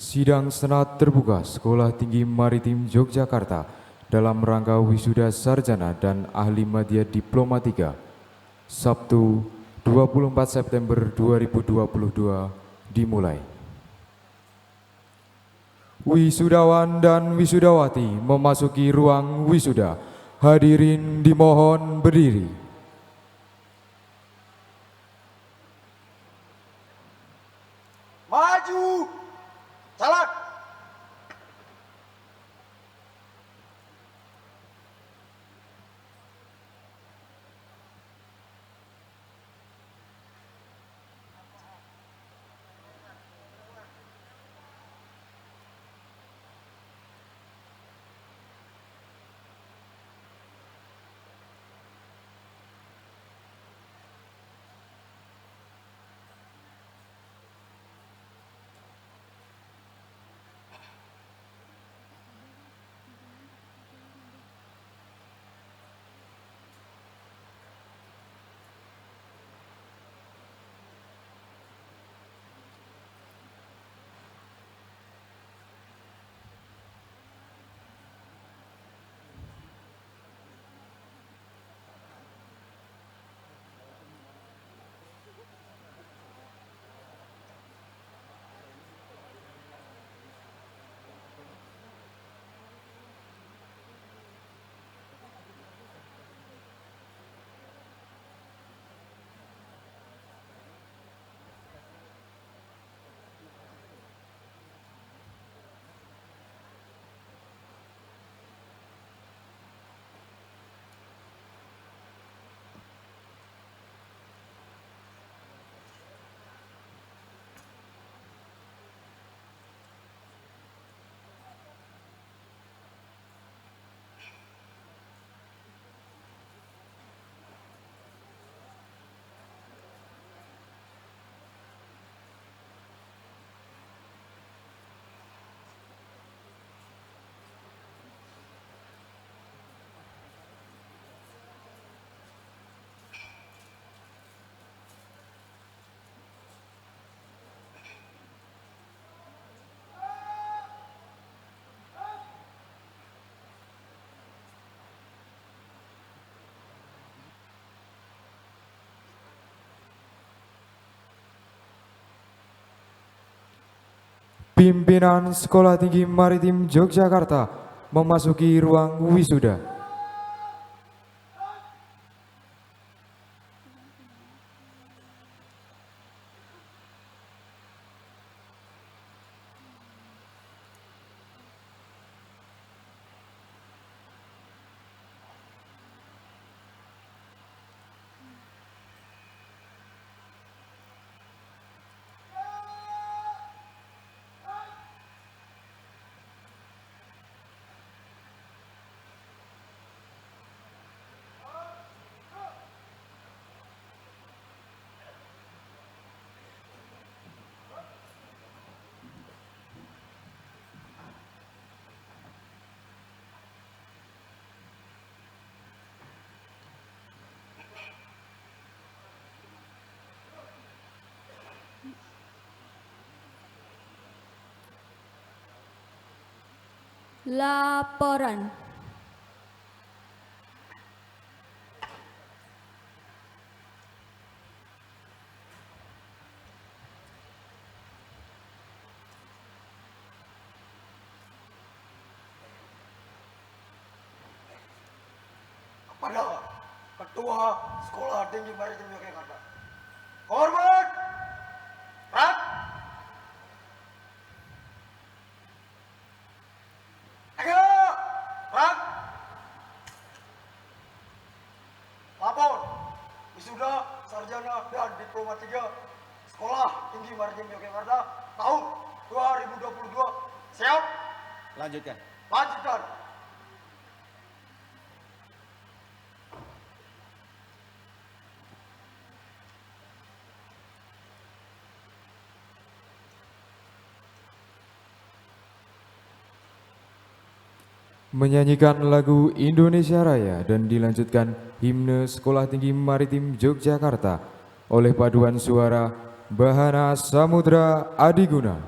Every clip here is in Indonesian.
Sidang Senat Terbuka Sekolah Tinggi Maritim Yogyakarta dalam rangka wisuda sarjana dan ahli media Diploma 3, Sabtu 24 September 2022 dimulai. Wisudawan dan wisudawati memasuki ruang wisuda. Hadirin dimohon berdiri. Maju, jalan. Pimpinan Sekolah Tinggi Maritim Yogyakarta memasuki ruang wisuda. Laporan. Kepada Ketua Sekolah Tinggi Maritim Yogyakarta. Hormat, Rak. Ayo, Rak. Lapor, wisuda sarjana dan diploma 3 Sekolah Tinggi Maritim Yogyakarta tahun 2022. Siap? Lanjutkan. Lanjutkan. Menyanyikan lagu Indonesia Raya dan dilanjutkan himne Sekolah Tinggi Maritim Yogyakarta oleh paduan suara Bahana Samudra Adiguna.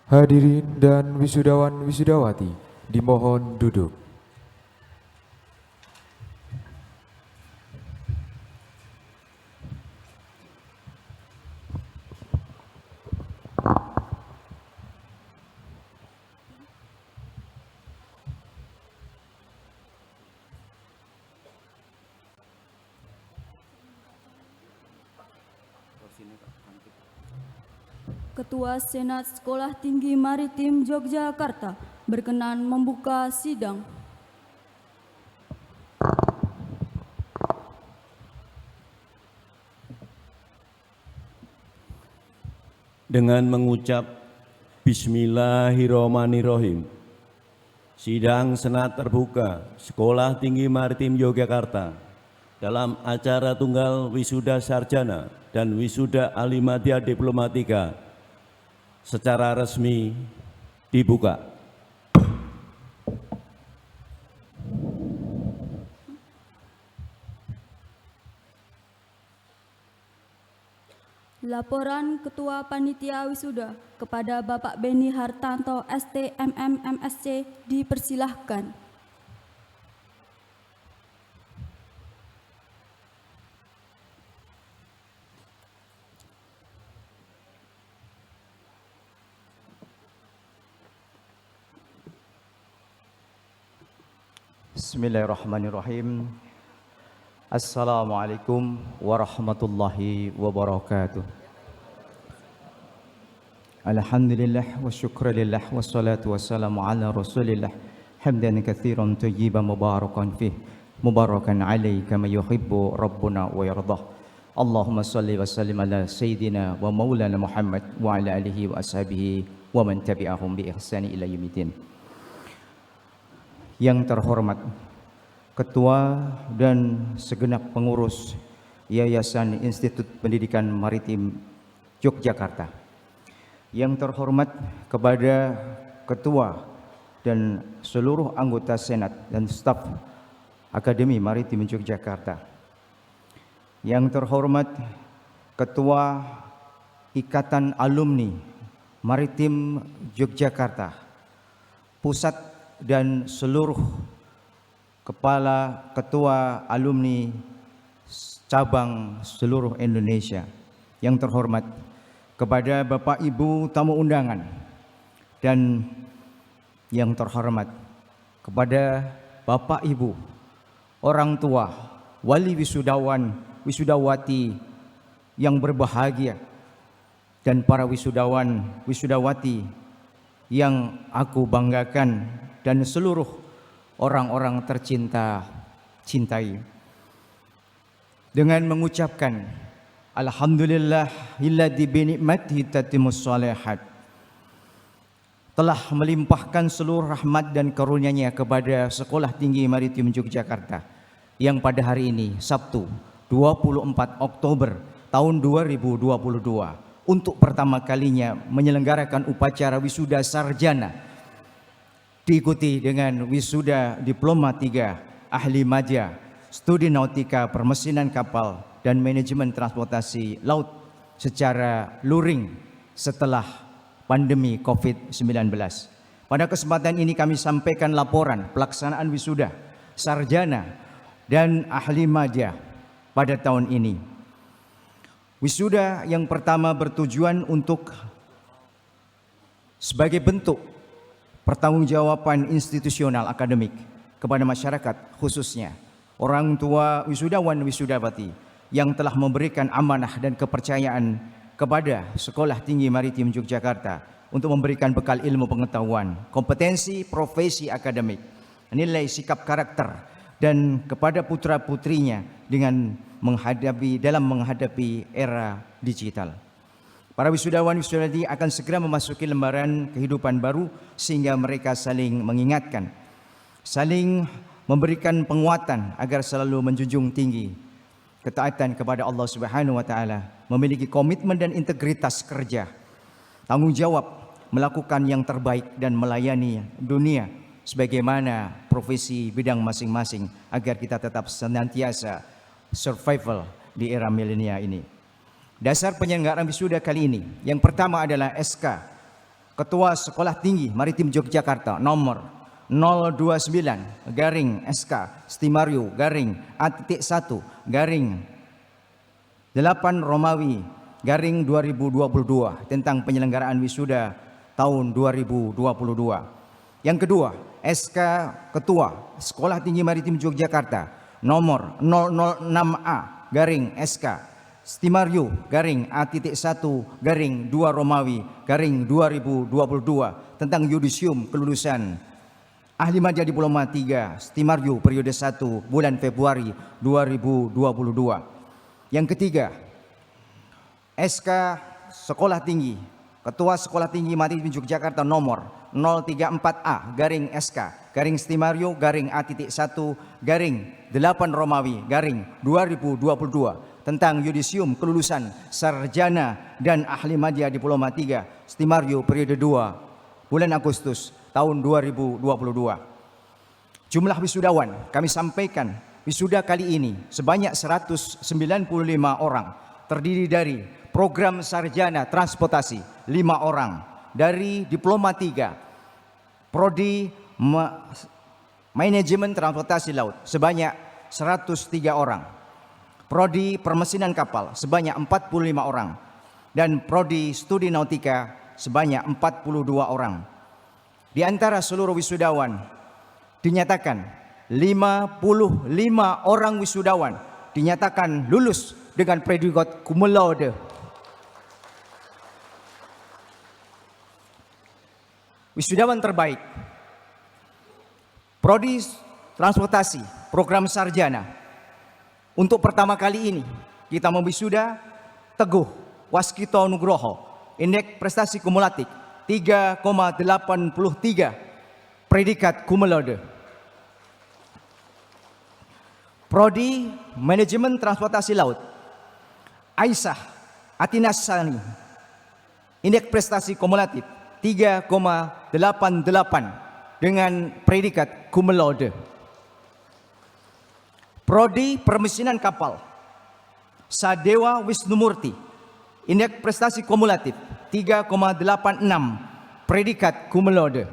Hadirin dan wisudawan wisudawati, dimohon duduk. Ketua Senat Sekolah Tinggi Maritim Yogyakarta berkenan membuka sidang. Dengan mengucap Bismillahirrahmanirrahim, sidang Senat terbuka Sekolah Tinggi Maritim Yogyakarta dalam acara tunggal wisuda sarjana dan wisuda ahli madya diplomatika secara resmi dibuka. Laporan Ketua Panitia Wisuda kepada Bapak Beni Hartanto STMM MSc dipersilahkan. Bismillahirrahmanirrahim. Assalamualaikum warahmatullahi wabarakatuh. Alhamdulillah wa syukrulillah wassalatu wassalamu ala rasulillah hamdan katsiran tayyiban mubarakan fih mubarakan alaihi kama yuhibbu rabbuna wa yardah. Allahumma salli wa sallim ala sayyidina wa maulana Muhammad wa ala alihi wa ashabihi wa man tabi'ahum bi ihsani ila yaumiddin. Yang terhormat Ketua dan segenap pengurus Yayasan Institut Pendidikan Maritim Yogyakarta. Yang terhormat kepada Ketua dan seluruh anggota Senat dan staf Akademi Maritim Yogyakarta. Yang terhormat Ketua Ikatan Alumni Maritim Yogyakarta, Pusat dan seluruh kepala ketua alumni cabang seluruh Indonesia. Yang terhormat kepada Bapak Ibu tamu undangan, dan yang terhormat kepada Bapak Ibu, orang tua, wali wisudawan, wisudawati yang berbahagia, dan para wisudawan, wisudawati yang aku banggakan, dan seluruh orang-orang tercinta cintai. Dengan mengucapkan Alhamdulillahilladzi bi ni'matihi tatimmus shalihat, telah melimpahkan seluruh rahmat dan karunia-Nya kepada Sekolah Tinggi Maritim Yogyakarta yang pada hari ini Sabtu 24 Oktober tahun 2022 untuk pertama kalinya menyelenggarakan upacara wisuda sarjana, diikuti dengan wisuda diploma 3 ahli madya, studi nautika, permesinan kapal dan manajemen transportasi laut secara luring setelah pandemi COVID-19. Pada kesempatan ini kami sampaikan laporan pelaksanaan wisuda sarjana dan ahli madya pada tahun ini. Wisuda yang pertama bertujuan untuk sebagai bentuk pertanggungjawaban institusional akademik kepada masyarakat, khususnya orang tua wisudawan wisudawati yang telah memberikan amanah dan kepercayaan kepada Sekolah Tinggi Maritim Yogyakarta untuk memberikan bekal ilmu pengetahuan, kompetensi, profesi akademik, nilai sikap karakter, dan kepada putra-putrinya dalam menghadapi era digital. Para wisudawan wisudawati akan segera memasuki lembaran kehidupan baru sehingga mereka saling mengingatkan, saling memberikan penguatan agar selalu menjunjung tinggi ketaatan kepada Allah Subhanahu wa taala, memiliki komitmen dan integritas kerja, tanggung jawab melakukan yang terbaik dan melayani dunia sebagaimana profesi bidang masing-masing agar kita tetap senantiasa survival di era milenial ini. Dasar penyelenggaraan wisuda kali ini yang pertama adalah SK Ketua Sekolah Tinggi Maritim Yogyakarta nomor 029 garing SK Stimario garing A.1 garing 8 Romawi garing 2022 tentang penyelenggaraan wisuda tahun 2022. Yang kedua, SK Ketua Sekolah Tinggi Maritim Yogyakarta nomor 006A garing SK Stimario garing A.1 garing 2 Romawi garing 2022 tentang yudisium kelulusan ahli madya diploma 3 Stimario periode 1 bulan Februari 2022. Yang ketiga, SK Sekolah Tinggi Ketua Sekolah Tinggi Maritim Yogyakarta nomor 034A garing SK garing Stimario garing A.1 garing 8 Romawi garing 2022 tentang yudisium kelulusan sarjana dan ahli madya diploma 3 Stimario periode 2 bulan Agustus tahun 2022. Jumlah wisudawan kami sampaikan wisuda kali ini sebanyak 195 orang, terdiri dari program sarjana transportasi 5 orang, dari diploma 3 prodi manajemen transportasi laut sebanyak 103 orang, prodi permesinan kapal sebanyak 45 orang, dan prodi studi nautika sebanyak 42 orang. Di antara seluruh wisudawan dinyatakan 55 orang wisudawan dinyatakan lulus dengan predikat cum laude. Wisudawan terbaik prodi transportasi program sarjana untuk pertama kali ini kita memwisuda Teguh Waskito Nugroho, indeks prestasi kumulatif 3,83, predikat cum laude. Prodi Manajemen Transportasi Laut Aisyah Atinassani, indeks prestasi kumulatif 3,88 dengan predikat cum laude. Prodi Permesinan Kapal Sadewa Wisnumurti, indeks prestasi kumulatif 3,86, predikat cum laude.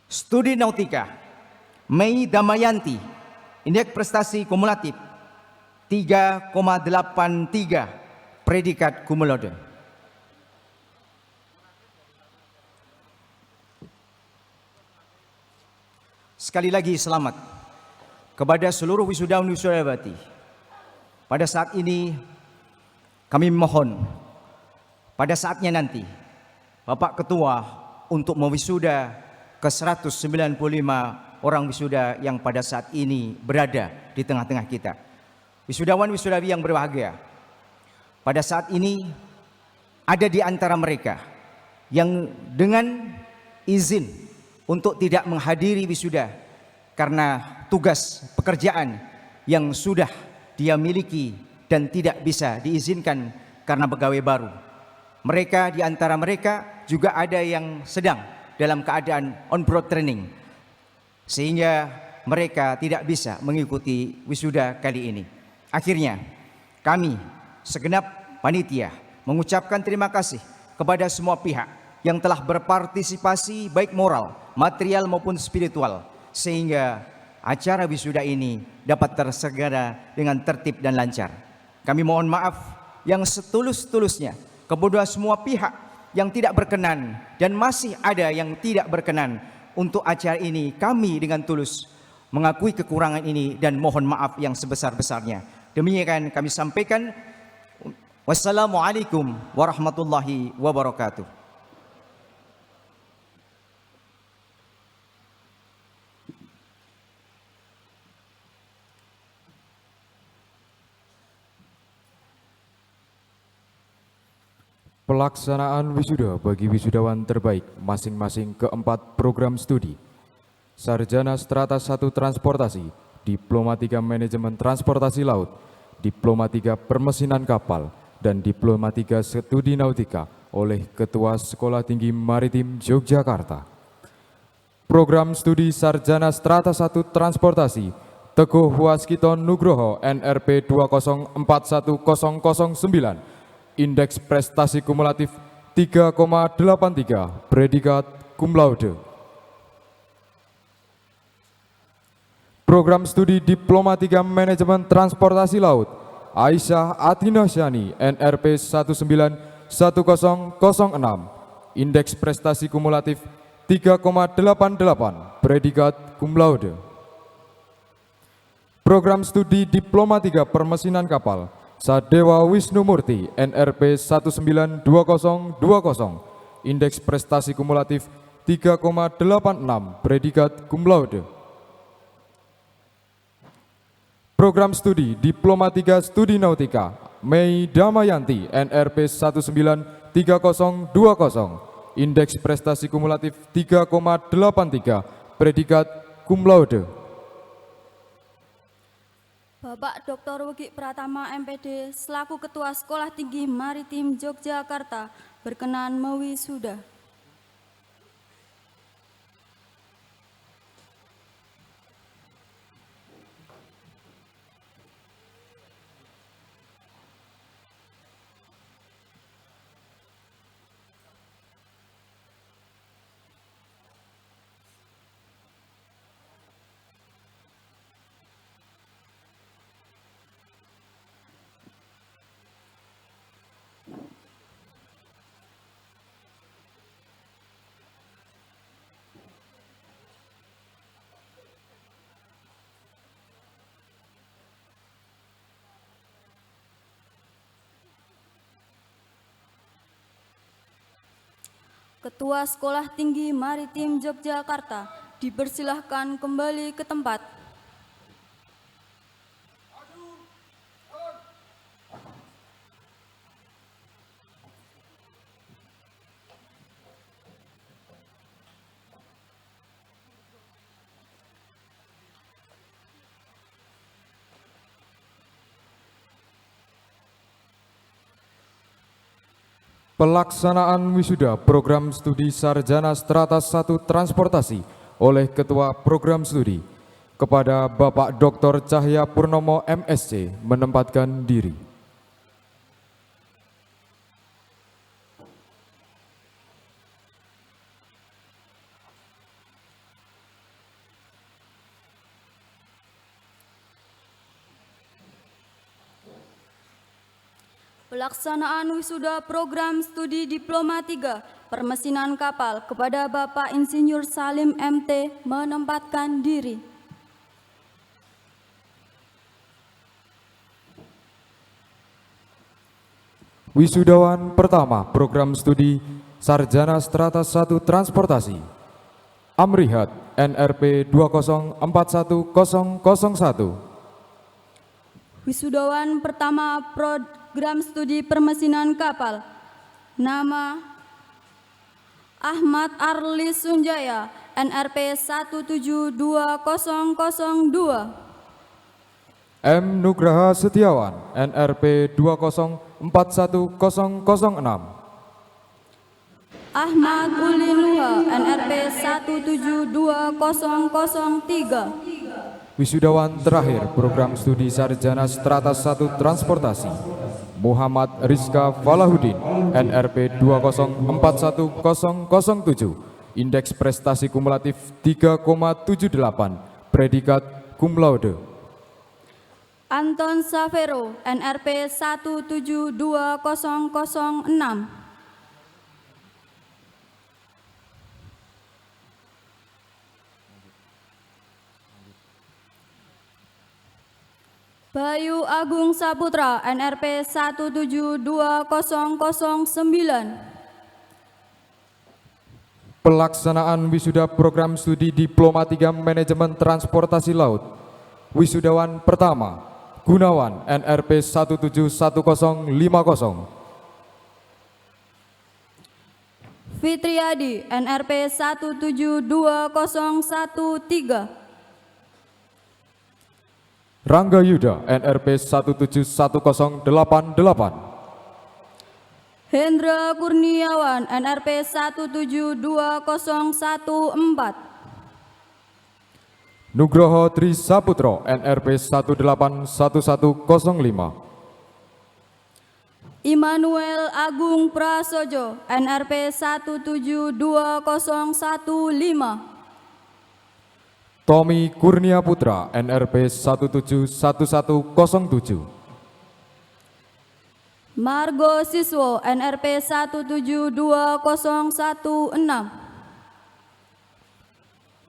Studi Nautika Mei Damayanti, indeks prestasi kumulatif 3,83, predikat cum laude. sekali lagi selamat kepada seluruh wisudawan wisudawati. Pada saat ini kami mohon pada saatnya nanti Bapak Ketua untuk mewisuda ke 195 orang wisuda yang pada saat ini berada di tengah-tengah kita. Wisudawan wisudawi yang berbahagia, pada saat ini ada di antara mereka yang dengan izin untuk tidak menghadiri wisuda karena tugas pekerjaan yang sudah dia miliki dan tidak bisa diizinkan karena pegawai baru. Mereka di antara mereka juga ada yang sedang dalam keadaan on-board training, sehingga mereka tidak bisa mengikuti wisuda kali ini. Akhirnya kami segenap panitia mengucapkan terima kasih kepada semua pihak yang telah berpartisipasi baik moral, material maupun spiritual, sehingga acara wisuda ini dapat terselenggara dengan tertib dan lancar. Kami mohon maaf yang setulus-tulusnya kepada semua pihak yang tidak berkenan dan masih ada yang tidak berkenan untuk acara ini. Kami dengan tulus mengakui kekurangan ini dan mohon maaf yang sebesar-besarnya. Demikian kami sampaikan. Wassalamualaikum warahmatullahi wabarakatuh. Pelaksanaan wisuda bagi wisudawan terbaik masing-masing keempat program studi. Sarjana Strata 1 Transportasi, Diploma 3 Manajemen Transportasi Laut, Diploma 3 Permesinan Kapal, dan Diploma 3 Studi Nautika oleh Ketua Sekolah Tinggi Maritim Yogyakarta. Program studi Sarjana Strata 1 Transportasi, Teguh Waskito Nugroho NRP 2041009, Indeks prestasi kumulatif 3,83, predikat cum laude. Program studi Diploma 3 Manajemen Transportasi Laut, Aisyah Atinasyani NRP 1911006, Indeks prestasi kumulatif 3,88, predikat cum laude. Program studi Diploma 3 Permesinan Kapal, Sadewa Wisnu Murti NRP 192020, Indeks prestasi kumulatif 3,86, predikat cum laude. Program studi Diploma 3 Studi Nautika, Mei Damayanti NRP 193020, Indeks prestasi kumulatif 3,83, predikat cum laude. Bapak Dr. Wegi Pratama MPD selaku Ketua Sekolah Tinggi Maritim Yogyakarta berkenan mewisuda. Ketua Sekolah Tinggi Maritim Yogyakarta dipersilahkan kembali ke tempat. Pelaksanaan wisuda program studi Sarjana Strata 1 Transportasi oleh Ketua Program Studi kepada Bapak Dr. Cahya Purnomo MSc menempatkan diri. Pelaksanaan wisuda program studi Diploma 3 Permesinan Kapal kepada Bapak Insinyur Salim MT menempatkan diri. Wisudawan pertama program studi Sarjana Strata 1 Transportasi Amrihat NRP 2041001. Wisudawan pertama program studi permesinan kapal. Nama Ahmad Arli Sunjaya NRP 172002. M. Nugraha Setiawan NRP 2041006. Ahmad Uli Nuha NRP 172003. Wisudawan terakhir program studi Sarjana Strata 1 Transportasi Muhammad Rizka Falahuddin NRP 2041007. Indeks prestasi kumulatif 3,78. Predikat cum laude. Anton Savero NRP 172006. Bayu Agung Saputra NRP 172009. Pelaksanaan wisuda program studi Diploma 3 Manajemen Transportasi Laut. Wisudawan pertama Gunawan NRP 171050. Fitriadi NRP 172013. Rangga Yuda NRP 171088. Hendra Kurniawan NRP 172014. Nugroho Tri Saputro NRP 181105. Immanuel Agung Prasojo NRP 172015. Tommy Kurnia Putra NRP 171107. Margo Siswo NRP 172016.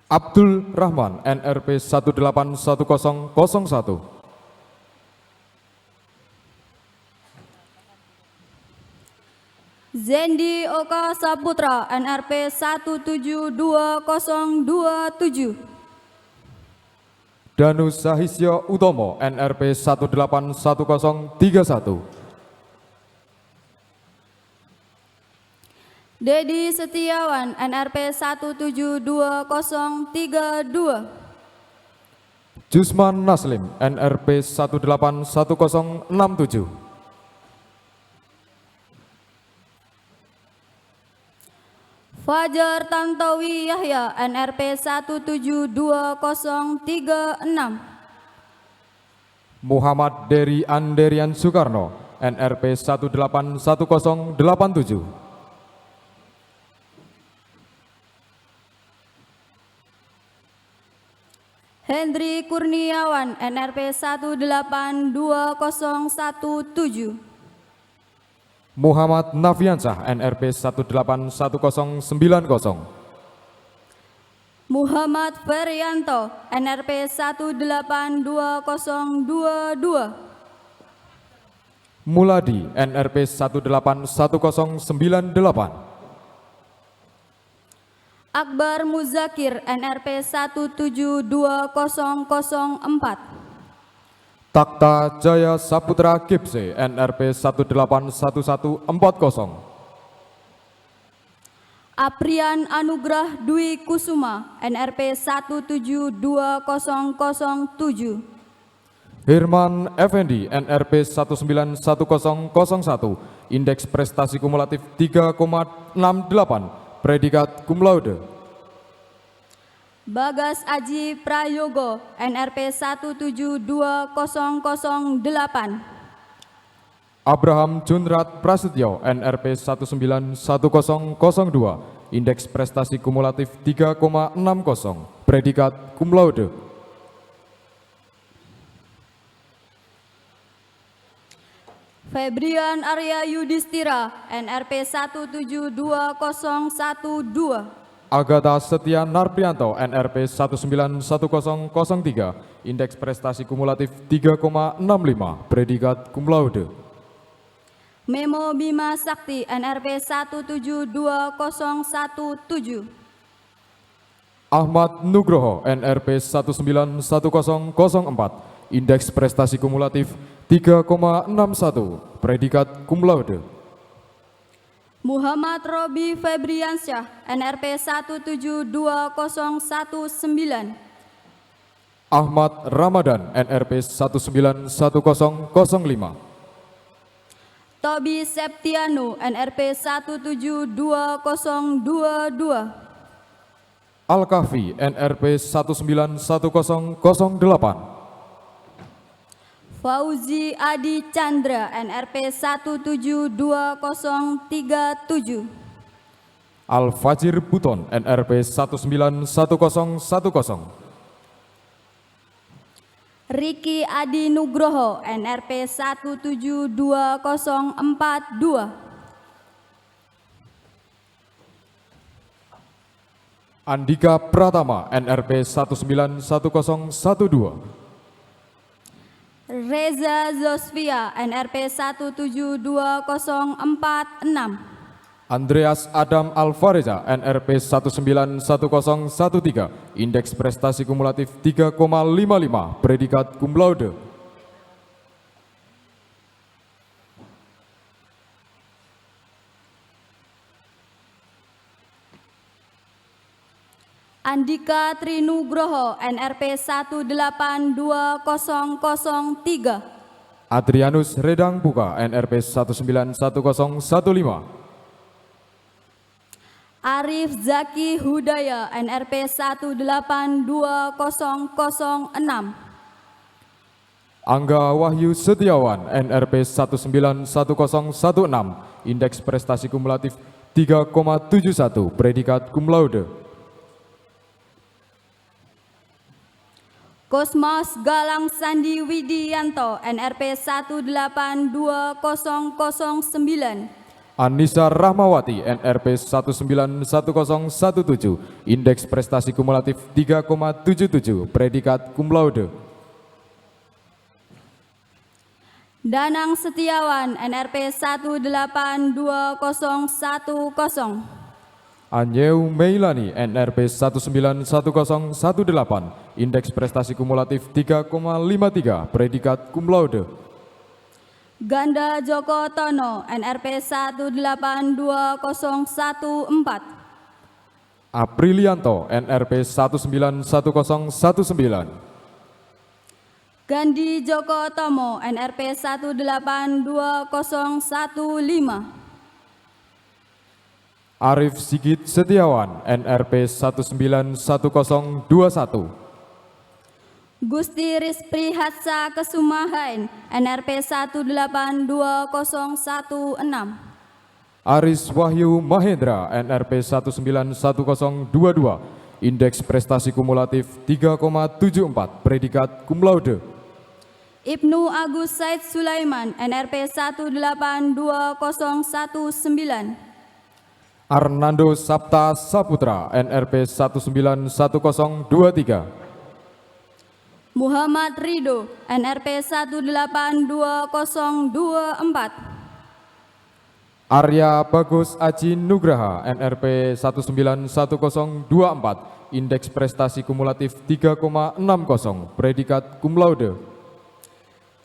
Abdul Rahman NRP 181001. Zendi Oka Saputra NRP 172027. Danu Sahisyo Utomo NRP 181031. Dedi Setiawan NRP 172032. Jusman Naslim NRP 181067. Fajar Tantowi Yahya NRP 172036. Muhammad Dery Anderian Soekarno NRP 181087. Hendri Kurniawan NRP 182017. Muhammad Nafiansah NRP 181090. Muhammad Ferianto NRP 182022. Muladi NRP 181098. Akbar Muzakir NRP 172004. Takta Jaya Saputra Kipse NRP 181140. Aprian Anugrah Dwi Kusuma NRP 172007. Herman Effendi NRP 191001. Indeks prestasi kumulatif 3,68. Predikat cum laude. Bagas Aji Prayogo NRP 172008. Abraham Junrat Prasetyo NRP 191002. Indeks prestasi kumulatif 3,60. Predikat cum laude. Febrian Arya Yudhistira, NRP 172012. Agatha Setia Narprianto, NRP 191003, indeks prestasi kumulatif 3,65, predikat cum laude. Memo Bima Sakti, NRP 172017. Ahmad Nugroho, NRP 191004, indeks prestasi kumulatif 3,61, predikat cum laude. Muhammad Robi Febriansyah, NRP 172019. Ahmad Ramadan, NRP 191005. Tobi Septianu, NRP 172022. Al-Kahfi, NRP 191008. Fauzi Adi Chandra, NRP 172037. Al-Fajir Buton, NRP 191010. Riki Adi Nugroho, NRP 172042. Andika Pratama, NRP 191012. Reza Zosvia, NRP 172046. Andreas Adam Alvareza, NRP 191013, indeks prestasi kumulatif 3,55, predikat cum laude. Andika Trinugroho, NRP 182003. Adrianus Redang Buka, NRP 191015. Arif Zaki Hudaya, NRP 182006. Angga Wahyu Setiawan, NRP 191016, indeks prestasi kumulatif 3,71, predikat cum laude. Kosmas Galang Sandi Widianto, NRP 182009. Anissa Rahmawati, NRP 191017, indeks prestasi kumulatif 3,77, predikat cum laude. Danang Setiawan, NRP 182010. Anyeu Meilani, NRP 191018, indeks prestasi kumulatif 3,53, predikat cum laude. Ganda Joko Tono, NRP 182014. Aprilianto, NRP 191019. Gandhi Joko Tomo, NRP 182015. Arif Sigit Setiawan, NRP 191021. Gusti Rizpri Hatsa Kesumahain, NRP 182016. Aris Wahyu Mahendra, NRP 191022, indeks prestasi kumulatif 3,74, predikat cum laude. Ibnu Agus Said Sulaiman, NRP 182019. Arnando Sapta Saputra, NRP 191023. Muhammad Rido, NRP 182024. Arya Bagus Aji Nugraha, NRP 191024, indeks prestasi kumulatif 3,60, predikat cum laude.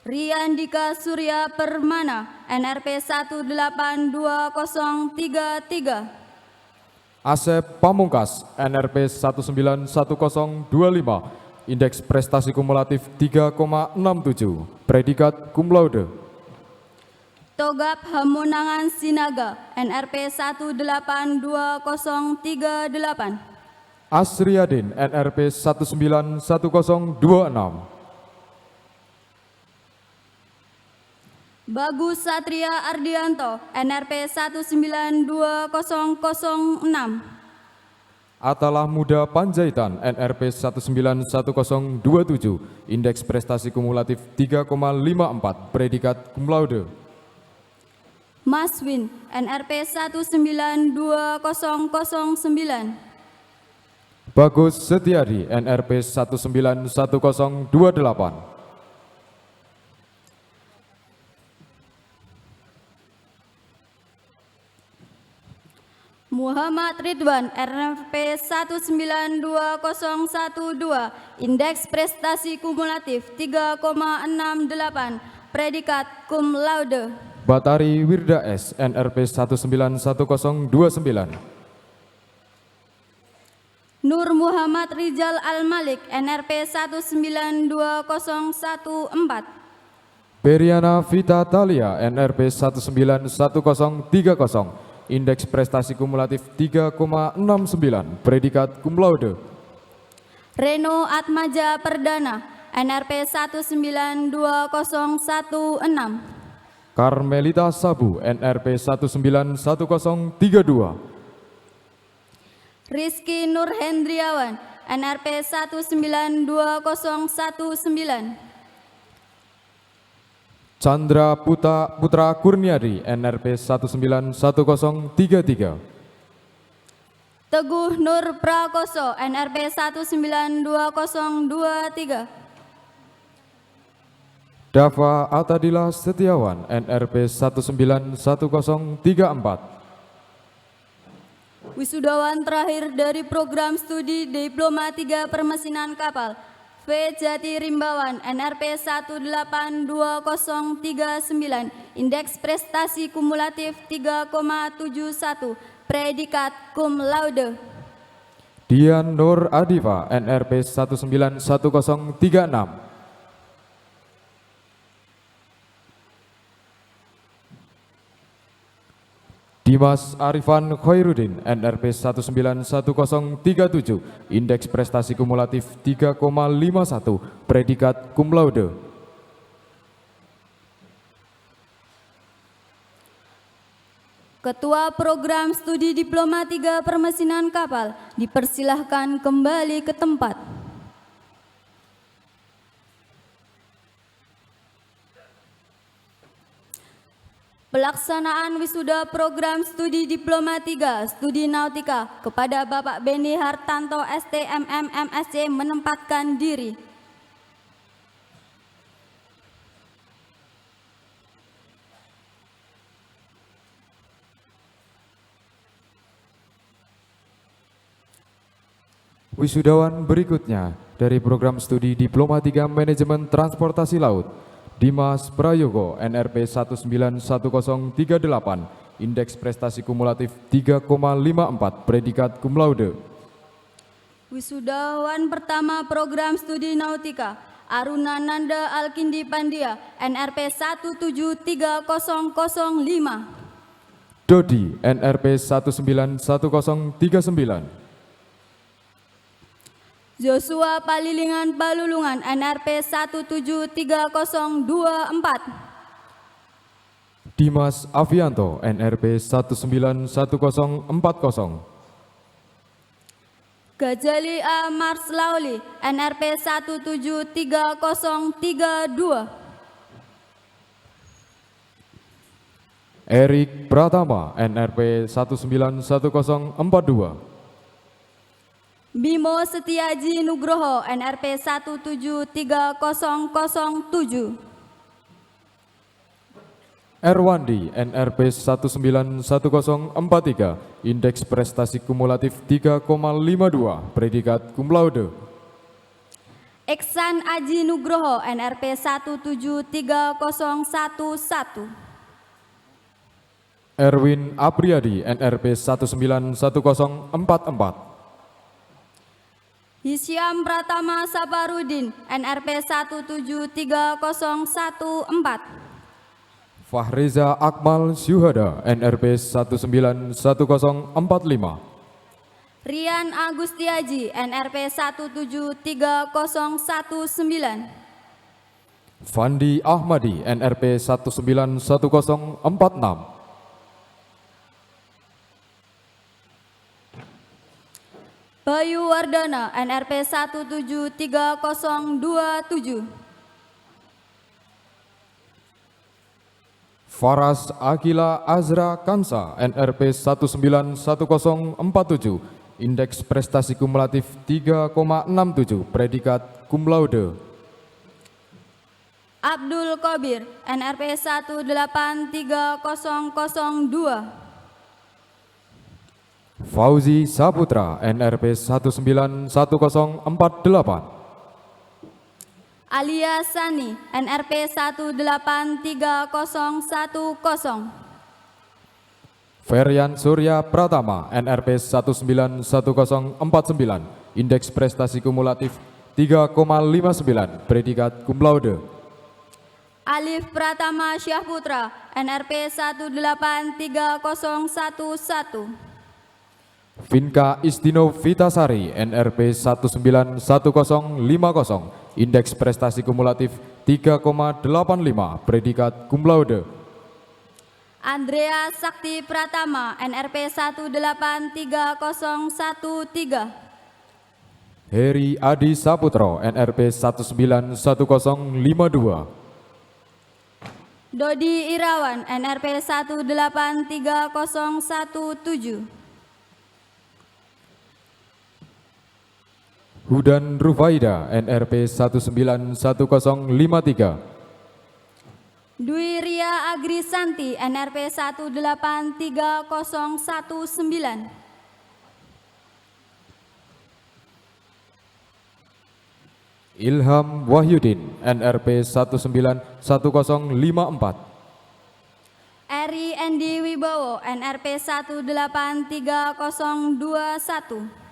Riandika Surya Permana, NRP 182033. Asep Pamungkas, NRP 191025, indeks prestasi kumulatif 3,67, predikat cum laude. Togap Hamonangan Sinaga, NRP 182038. Asriadin, NRP 191026. Bagus Satria Ardianto, NRP 192006. Atalah Muda Panjaitan, NRP 191027, indeks prestasi kumulatif 3,54, predikat cum laude. Maswin, NRP 192009. Bagus Setiadi, NRP 191028. Muhammad Ridwan, NRP 192012, indeks prestasi kumulatif 3,68, predikat cum laude. Batari Wirda S, NRP 191029. Nur Muhammad Rizal Al-Malik, NRP 192014. Periana Vita Thalia, NRP 191030, indeks prestasi kumulatif 3,69, predikat cum laude. Reno Atmaja Perdana, NRP 192016. Carmelita Sabu, NRP 191032. Rizky Nur Hendriawan, NRP 192019. Chandra Putra Kurniadi, NRP 191033. Teguh Nur Prakoso, NRP 192023. Dava Atadila Setiawan, NRP 191034. Wisudawan terakhir dari program studi Diploma 3 Permesinan Kapal, V. Jati Rimbawan, NRP 182039, indeks prestasi kumulatif 3,71, predikat cum laude. Dian Nur Adifa, NRP 191036. Dimas Arifan Khairuddin, NRP 191037, indeks prestasi kumulatif 3,51, predikat cum laude. Ketua Program Studi Diploma 3 Permesinan Kapal dipersilahkan kembali ke tempat. Pelaksanaan wisuda program studi Diploma 3 Studi Nautika kepada Bapak Beni Hartanto STMM MSc menempatkan diri. Wisudawan berikutnya dari program studi Diploma 3 Manajemen Transportasi Laut, Dimas Prayogo, NRP 191038, indeks prestasi kumulatif 3,54, predikat cum laude. Wisudawan pertama program studi Nautika, Aruna Nanda Alkindi Pandia, NRP 173005. Dodi, NRP 191039. Joshua Palilingan Balulungan, NRP 173024. Dimas Avianto, NRP 191040. Gajali A. Mars Lauli, NRP 173032. Erik Pratama, NRP 191042. Bimo Setiaji Nugroho, NRP 173007. Erwandi, NRP 191043, indeks prestasi kumulatif 3,52, predikat cum laude. Iksan Aji Nugroho, NRP 173011. Erwin Apriyadi, NRP 191044. Hisyam Pratama Saparudin, NRP 173014. Fahriza Akmal Syuhada, NRP 191045. Rian Agustiaji, NRP 173019. Fandi Ahmadi, NRP 191046. Bayu Wardana, NRP 173027. Faras Akila Azra Kansa, NRP 191047, indeks prestasi kumulatif 3,67, predikat cum laude. Abdul Kobir, NRP 183002. Fauzi Saputra, NRP 191048. Alia Sani, NRP 183010. Ferian Surya Pratama, NRP 191049, indeks prestasi kumulatif 3,59, predikat cum laude. Alif Pratama Syahputra, NRP 183011. Vinka Istino Vitasari, NRP 191050, indeks prestasi kumulatif 3,85, predikat cum laude. Andrea Sakti Pratama, NRP 183013. Heri Adi Saputro, NRP 191052. Dodi Irawan, NRP 183017. Hudan Rufaida, NRP 191053. Dwi Ria Agrisanti, NRP 183019. Ilham Wahyudin, NRP 191054. Eri Endi Wibowo, NRP 183021.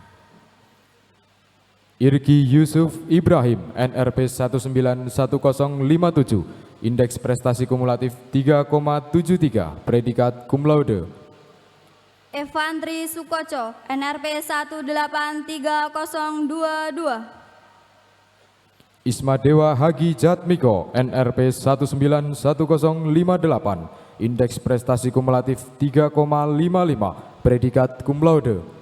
Irki Yusuf Ibrahim, NRP 191057, indeks prestasi kumulatif 3,73, predikat cum laude. Evantri Sukoco, NRP 183022. Isma Dewa Hagi Jatmiko, NRP 191058, indeks prestasi kumulatif 3,55, predikat cum laude.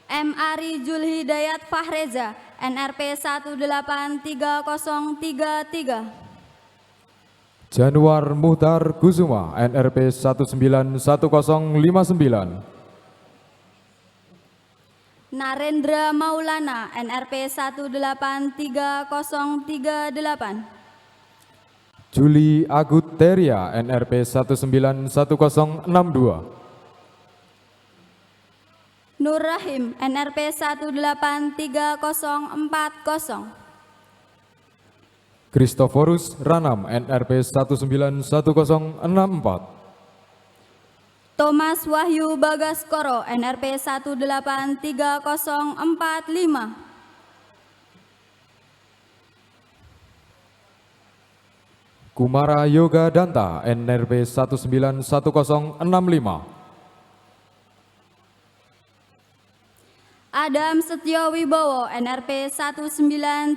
M. Ari Julhidayat Fahreza, NRP 183033. Januar Muhtar Kusuma, NRP 191059. Narendra Maulana, NRP 183038. Juli Agut Teria, NRP 191062. Nur Rahim, NRP 183040. Christophorus Ranam, NRP 191064. Thomas Wahyu Bagaskoro, NRP 183045. Kumara Yoga Danta, NRP 191065. Adam Setyo Wibowo, NRP 193001.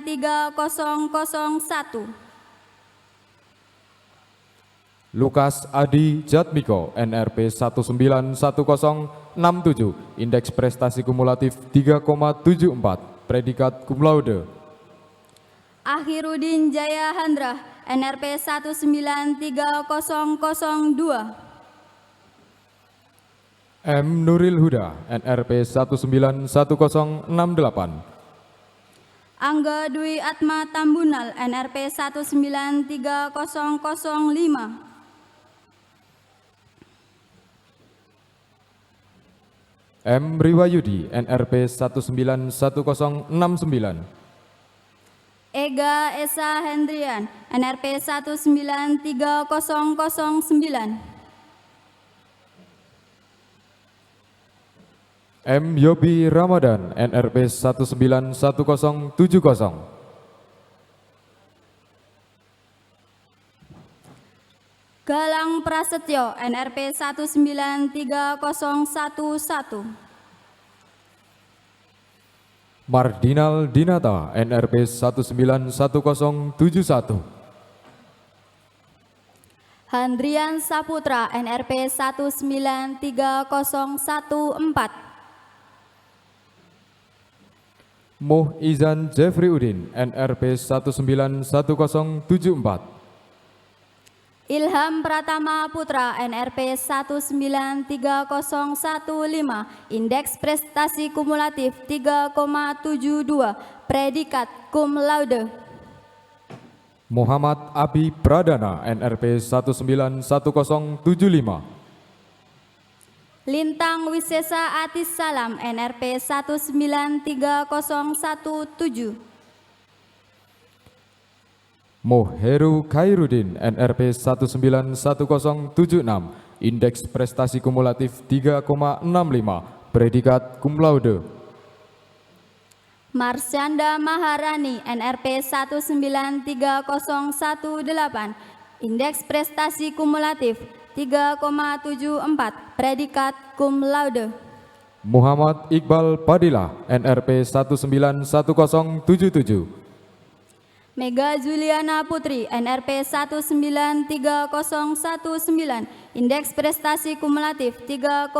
Lukas Adi Jatmiko, NRP 191067, indeks prestasi kumulatif 3,74, predikat cum laude. Akhirudin Jaya Handra, NRP 193002. M. Nuril Huda, NRP 191068. Angga Dwi Atma Tambunal, NRP 193005. M. Riwayudi, NRP 191069. Ega Esa Hendrian, NRP 193009. M. Yobi Ramadan, NRP 191070. Galang Prasetyo, NRP 193011. Mardinal Dinata, NRP 191071. Handrian Saputra, NRP 193014. Moh Izan Jeffrey Udin, NRP 191074. Ilham Pratama Putra NRP 193015, indeks prestasi kumulatif 3,72, predikat cum laude. Muhammad Abi Pradana NRP 191075. Lintang Wisesa Atis Salam NRP 193017. Moheru Khairuddin NRP 191076, indeks prestasi kumulatif 3,65, predikat cum laude. Marsyanda Maharani NRP 193018, indeks prestasi kumulatif 3,74, predikat cum laude. Muhammad Iqbal Padilah NRP 191077. Mega Juliana Putri NRP 193019, indeks prestasi kumulatif 3,69,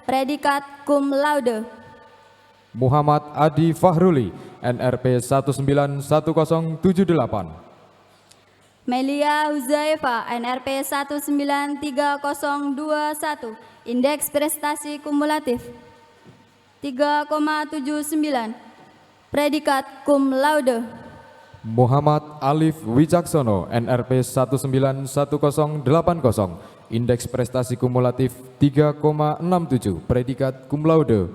predikat cum laude. Muhammad Adi Fahruli NRP 191078. Melia Huzaifa NRP 193021, indeks prestasi kumulatif 3,79, predikat cum laude. Muhammad Alif Wicaksono NRP 191080, indeks prestasi kumulatif 3,67, predikat cum laude.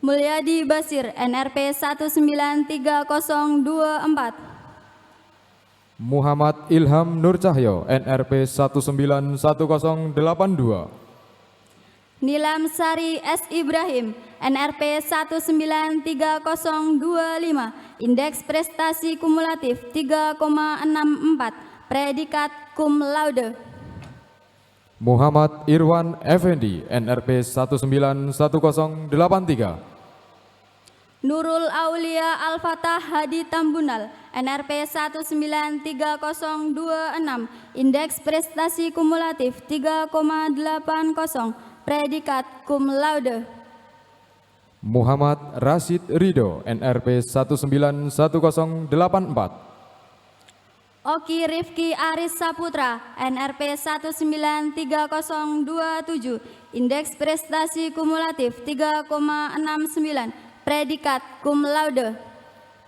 Mulyadi Basir NRP 193024. Muhammad Ilham Nur Cahyo NRP 191082. Nilam Sari S. Ibrahim NRP 193025, indeks prestasi kumulatif 3,64, predikat cum laude. Muhammad Irwan Effendi NRP 191083. Nurul Aulia Al-Fatah Hadi Tambunal NRP 193026, indeks prestasi kumulatif 3,80, predikat cum laude. Muhammad Rashid Ridho NRP 191084. Oki Rifki Aris Saputra NRP 193027, indeks prestasi kumulatif 3,69, predikat cum laude.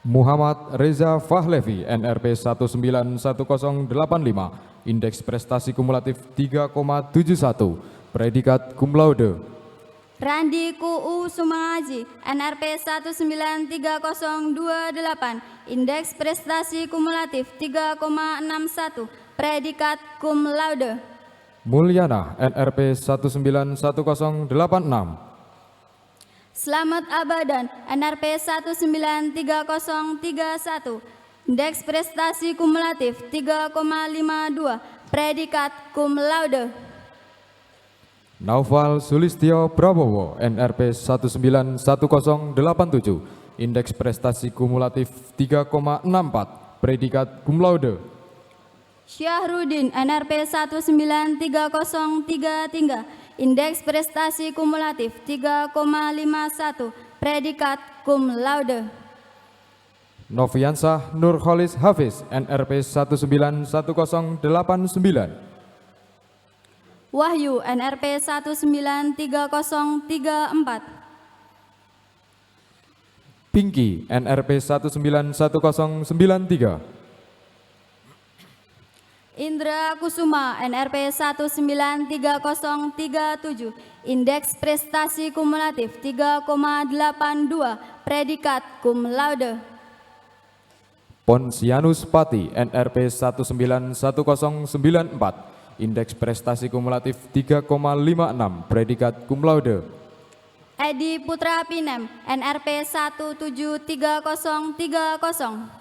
Muhammad Reza Fahlevi NRP 191085, indeks prestasi kumulatif 3,71, predikat cum laude. Randi Kuu Sumangaji NRP 193028, indeks prestasi kumulatif 3,61, predikat cum laude. Mulyana NRP 191086. Slamet Abadan NRP 193031, indeks prestasi kumulatif 3,52, predikat cum laude. Naufal Sulistyo Prabowo NRP 191087, indeks prestasi kumulatif 3,64, predikat cum laude. Syahrudin NRP 193033, indeks prestasi kumulatif 3,51, predikat cum laude. Noviansah Nurholis Hafiz NRP 191089. Wahyu NRP 193034. Pinky NRP 191093. Indra Kusuma NRP 193037, indeks prestasi kumulatif 3,82, predikat cum laude. Ponsianus Pati NRP 191094, indeks prestasi kumulatif 3,56, predikat cum laude. Edi Putra Pinem NRP 173030.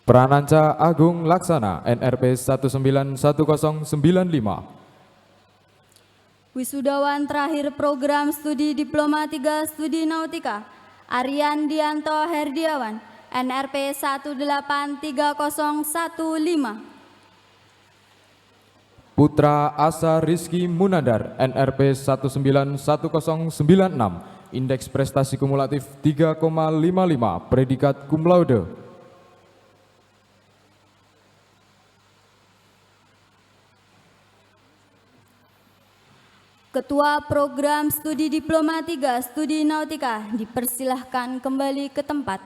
Prananca Agung Laksana NRP 191095. Wisudawan terakhir program studi Diploma 3 Studi Nautika, Aryan Dianto Herdiawan NRP 183015. Putra Asa Rizky Munandar NRP 191096, indeks prestasi kumulatif 3,55, predikat cum laude. Ketua Program Studi Diploma 3 Studi Nautika dipersilahkan kembali ke tempat.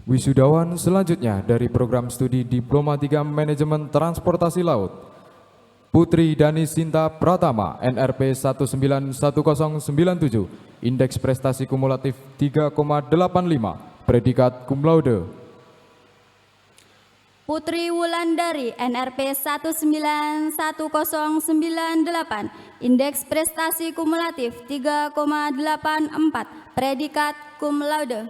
Wisudawan selanjutnya dari Program Studi Diploma 3 Manajemen Transportasi Laut, Putri Dani Sinta Pratama, NRP 191097, Indeks Prestasi Kumulatif 3,85, Predikat Cum Laude. Putri Wulandari, NRP 191098, Indeks Prestasi Kumulatif 3,84, Predikat Cum Laude.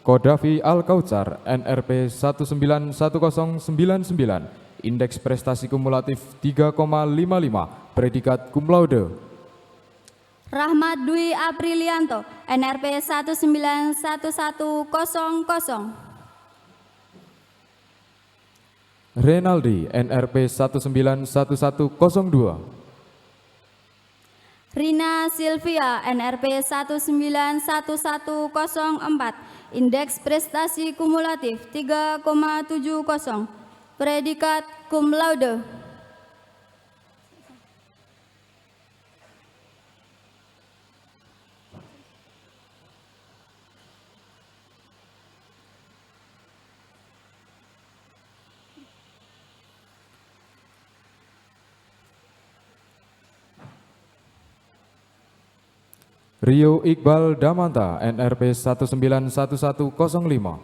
Kodafi Al-Kautsar, NRP 191099, Indeks Prestasi Kumulatif 3,55, Predikat Cum Laude. Rahmat Dwi Aprilianto, NRP 191100. Renaldi, NRP 191102. Rina Silvia, NRP 191104, Indeks Prestasi Kumulatif 3,70, Predikat Cum Laude. Rio Iqbal Damanta, NRP 191105.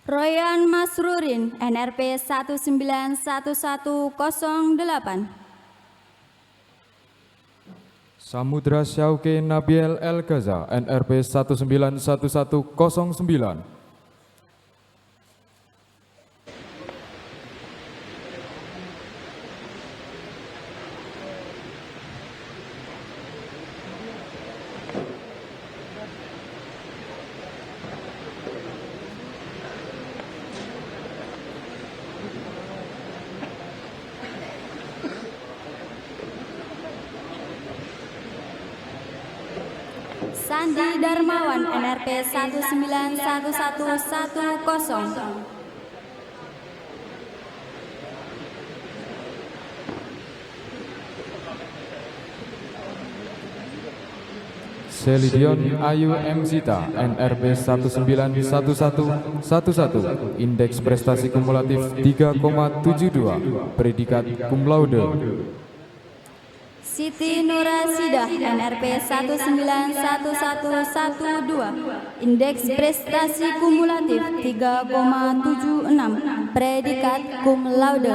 Royan Masrurin, NRP 191108. Samudra Syauke Nabiel El Gaza, NRP 191109. Sandi Darmawan, NRP 191110. Selidion Ayu M. Zita, NRP 191111, Indeks Prestasi Kumulatif 3,72, Predikat Cum Laude. Siti Nurasidah, NRP 191112, Indeks Prestasi Kumulatif 3,76, Predikat Cum Laude.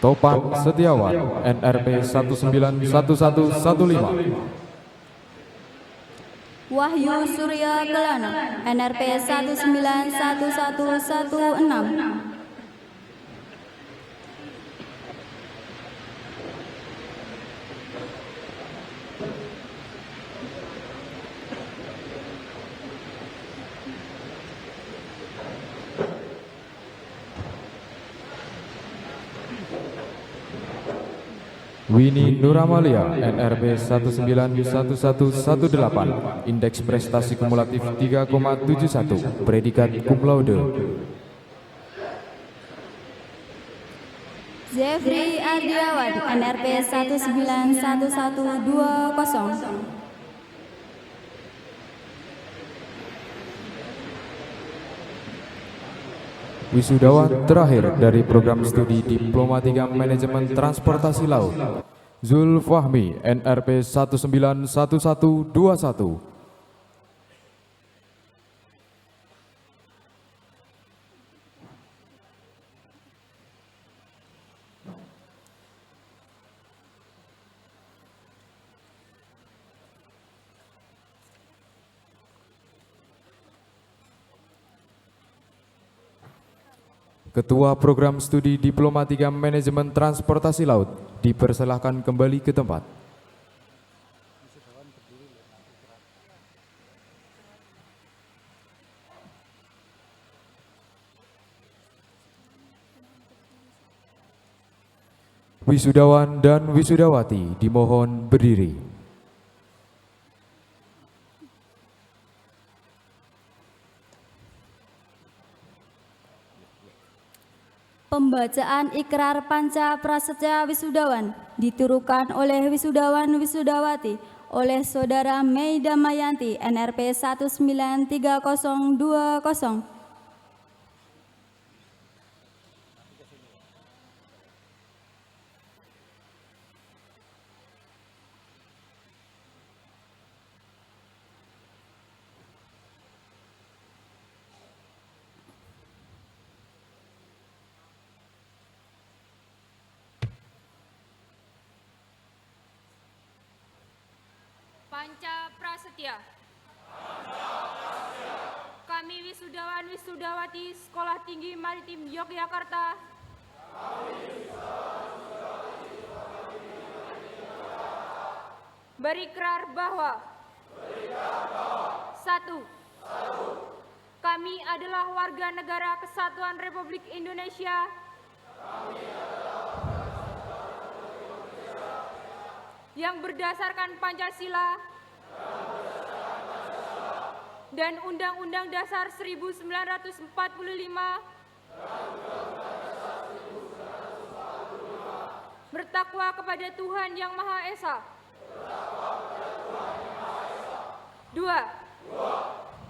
Topan Setiawan, NRP 191115. Wahyu Surya Kelana, NRP 191116. Winnie Nuramalia, NRP 191118, Indeks Prestasi Kumulatif 3,71, Predikat Cum Laude. Zefri Ardiawan, NRP 191120. Wisudawan terakhir dari Program Studi Diploma 3 Manajemen Transportasi Laut, Zulfahmi, NRP 191121. Ketua Program Studi Diploma 3 Manajemen Transportasi Laut dipersilahkan kembali ke tempat. Wisudawan dan wisudawati dimohon berdiri. Pembacaan ikrar panca prasetya wisudawan diturukan oleh wisudawan wisudawati oleh Saudara Mei Damayanti NRP 193020. Panca prasetya. Kami wisudawan wisudawati Sekolah Tinggi Maritim Yogyakarta berikrar bahwa 1. Kami adalah warga negara Kesatuan Republik Indonesia yang berdasarkan Pancasila dan Undang-Undang Dasar 1945 bertakwa kepada Tuhan Yang Maha Esa. 2.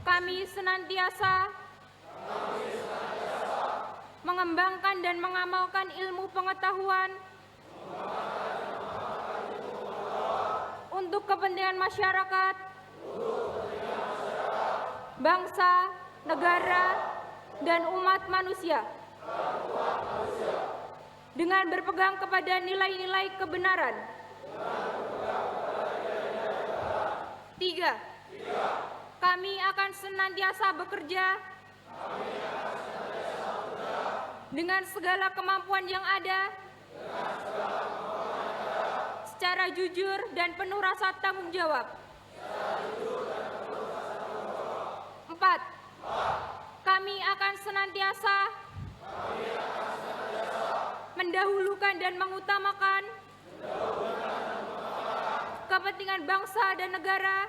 Kami senantiasa mengembangkan dan mengamalkan ilmu pengetahuan untuk kepentingan masyarakat, bangsa, negara, dan umat manusia, dengan berpegang kepada nilai-nilai kebenaran. 3. Kami akan senantiasa bekerja dengan segala kemampuan yang ada, secara jujur dan penuh rasa tanggung jawab. 4. Kami akan senantiasa mendahulukan dan mengutamakan kepentingan bangsa dan negara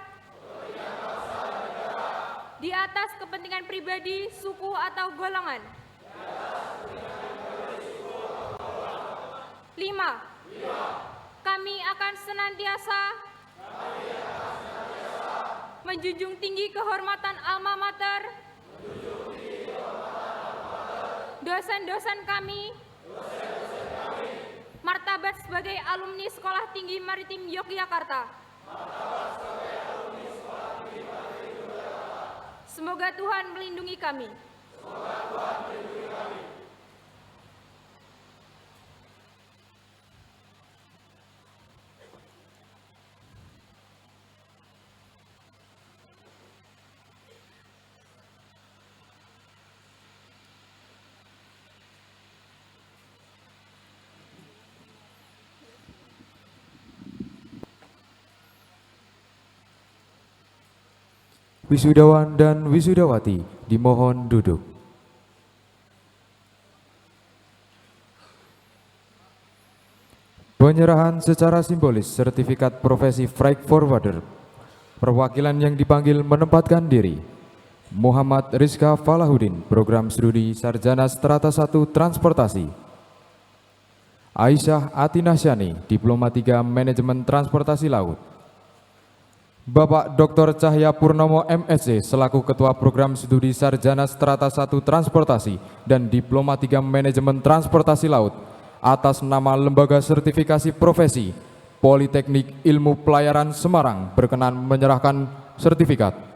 di atas kepentingan pribadi, suku, atau golongan. 5. Kami akan senantiasa menjunjung tinggi kehormatan alma mater, dosen-dosen kami, martabat sebagai alumni Sekolah Tinggi Maritim Yogyakarta. Semoga Tuhan melindungi kami. Wisudawan dan wisudawati dimohon duduk. Penyerahan secara simbolis sertifikat profesi freight forwarder. Perwakilan yang dipanggil menempatkan diri. Muhammad Rizka Falahuddin, Program Studi Sarjana Strata 1 Transportasi. Aisyah Atinasyani, Diploma 3 Manajemen Transportasi Laut. Bapak Dr. Cahya Purnomo MSc selaku Ketua Program Studi Sarjana Strata 1 Transportasi dan Diploma 3 Manajemen Transportasi Laut atas nama Lembaga Sertifikasi Profesi Politeknik Ilmu Pelayaran Semarang berkenan menyerahkan sertifikat.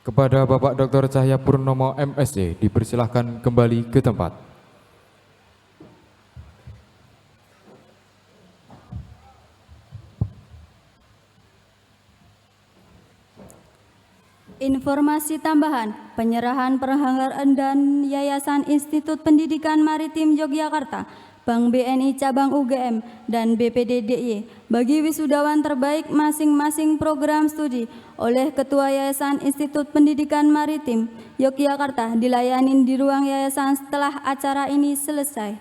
Kepada Bapak Dr. Cahya Purnomo MSc dipersilahkan kembali ke tempat. Informasi tambahan, penyerahan penghargaan dan Yayasan Institut Pendidikan Maritim Yogyakarta, Bank BNI Cabang UGM, dan BPD DIY bagi wisudawan terbaik masing-masing program studi oleh Ketua Yayasan Institut Pendidikan Maritim Yogyakarta dilayani di ruang yayasan setelah acara ini selesai.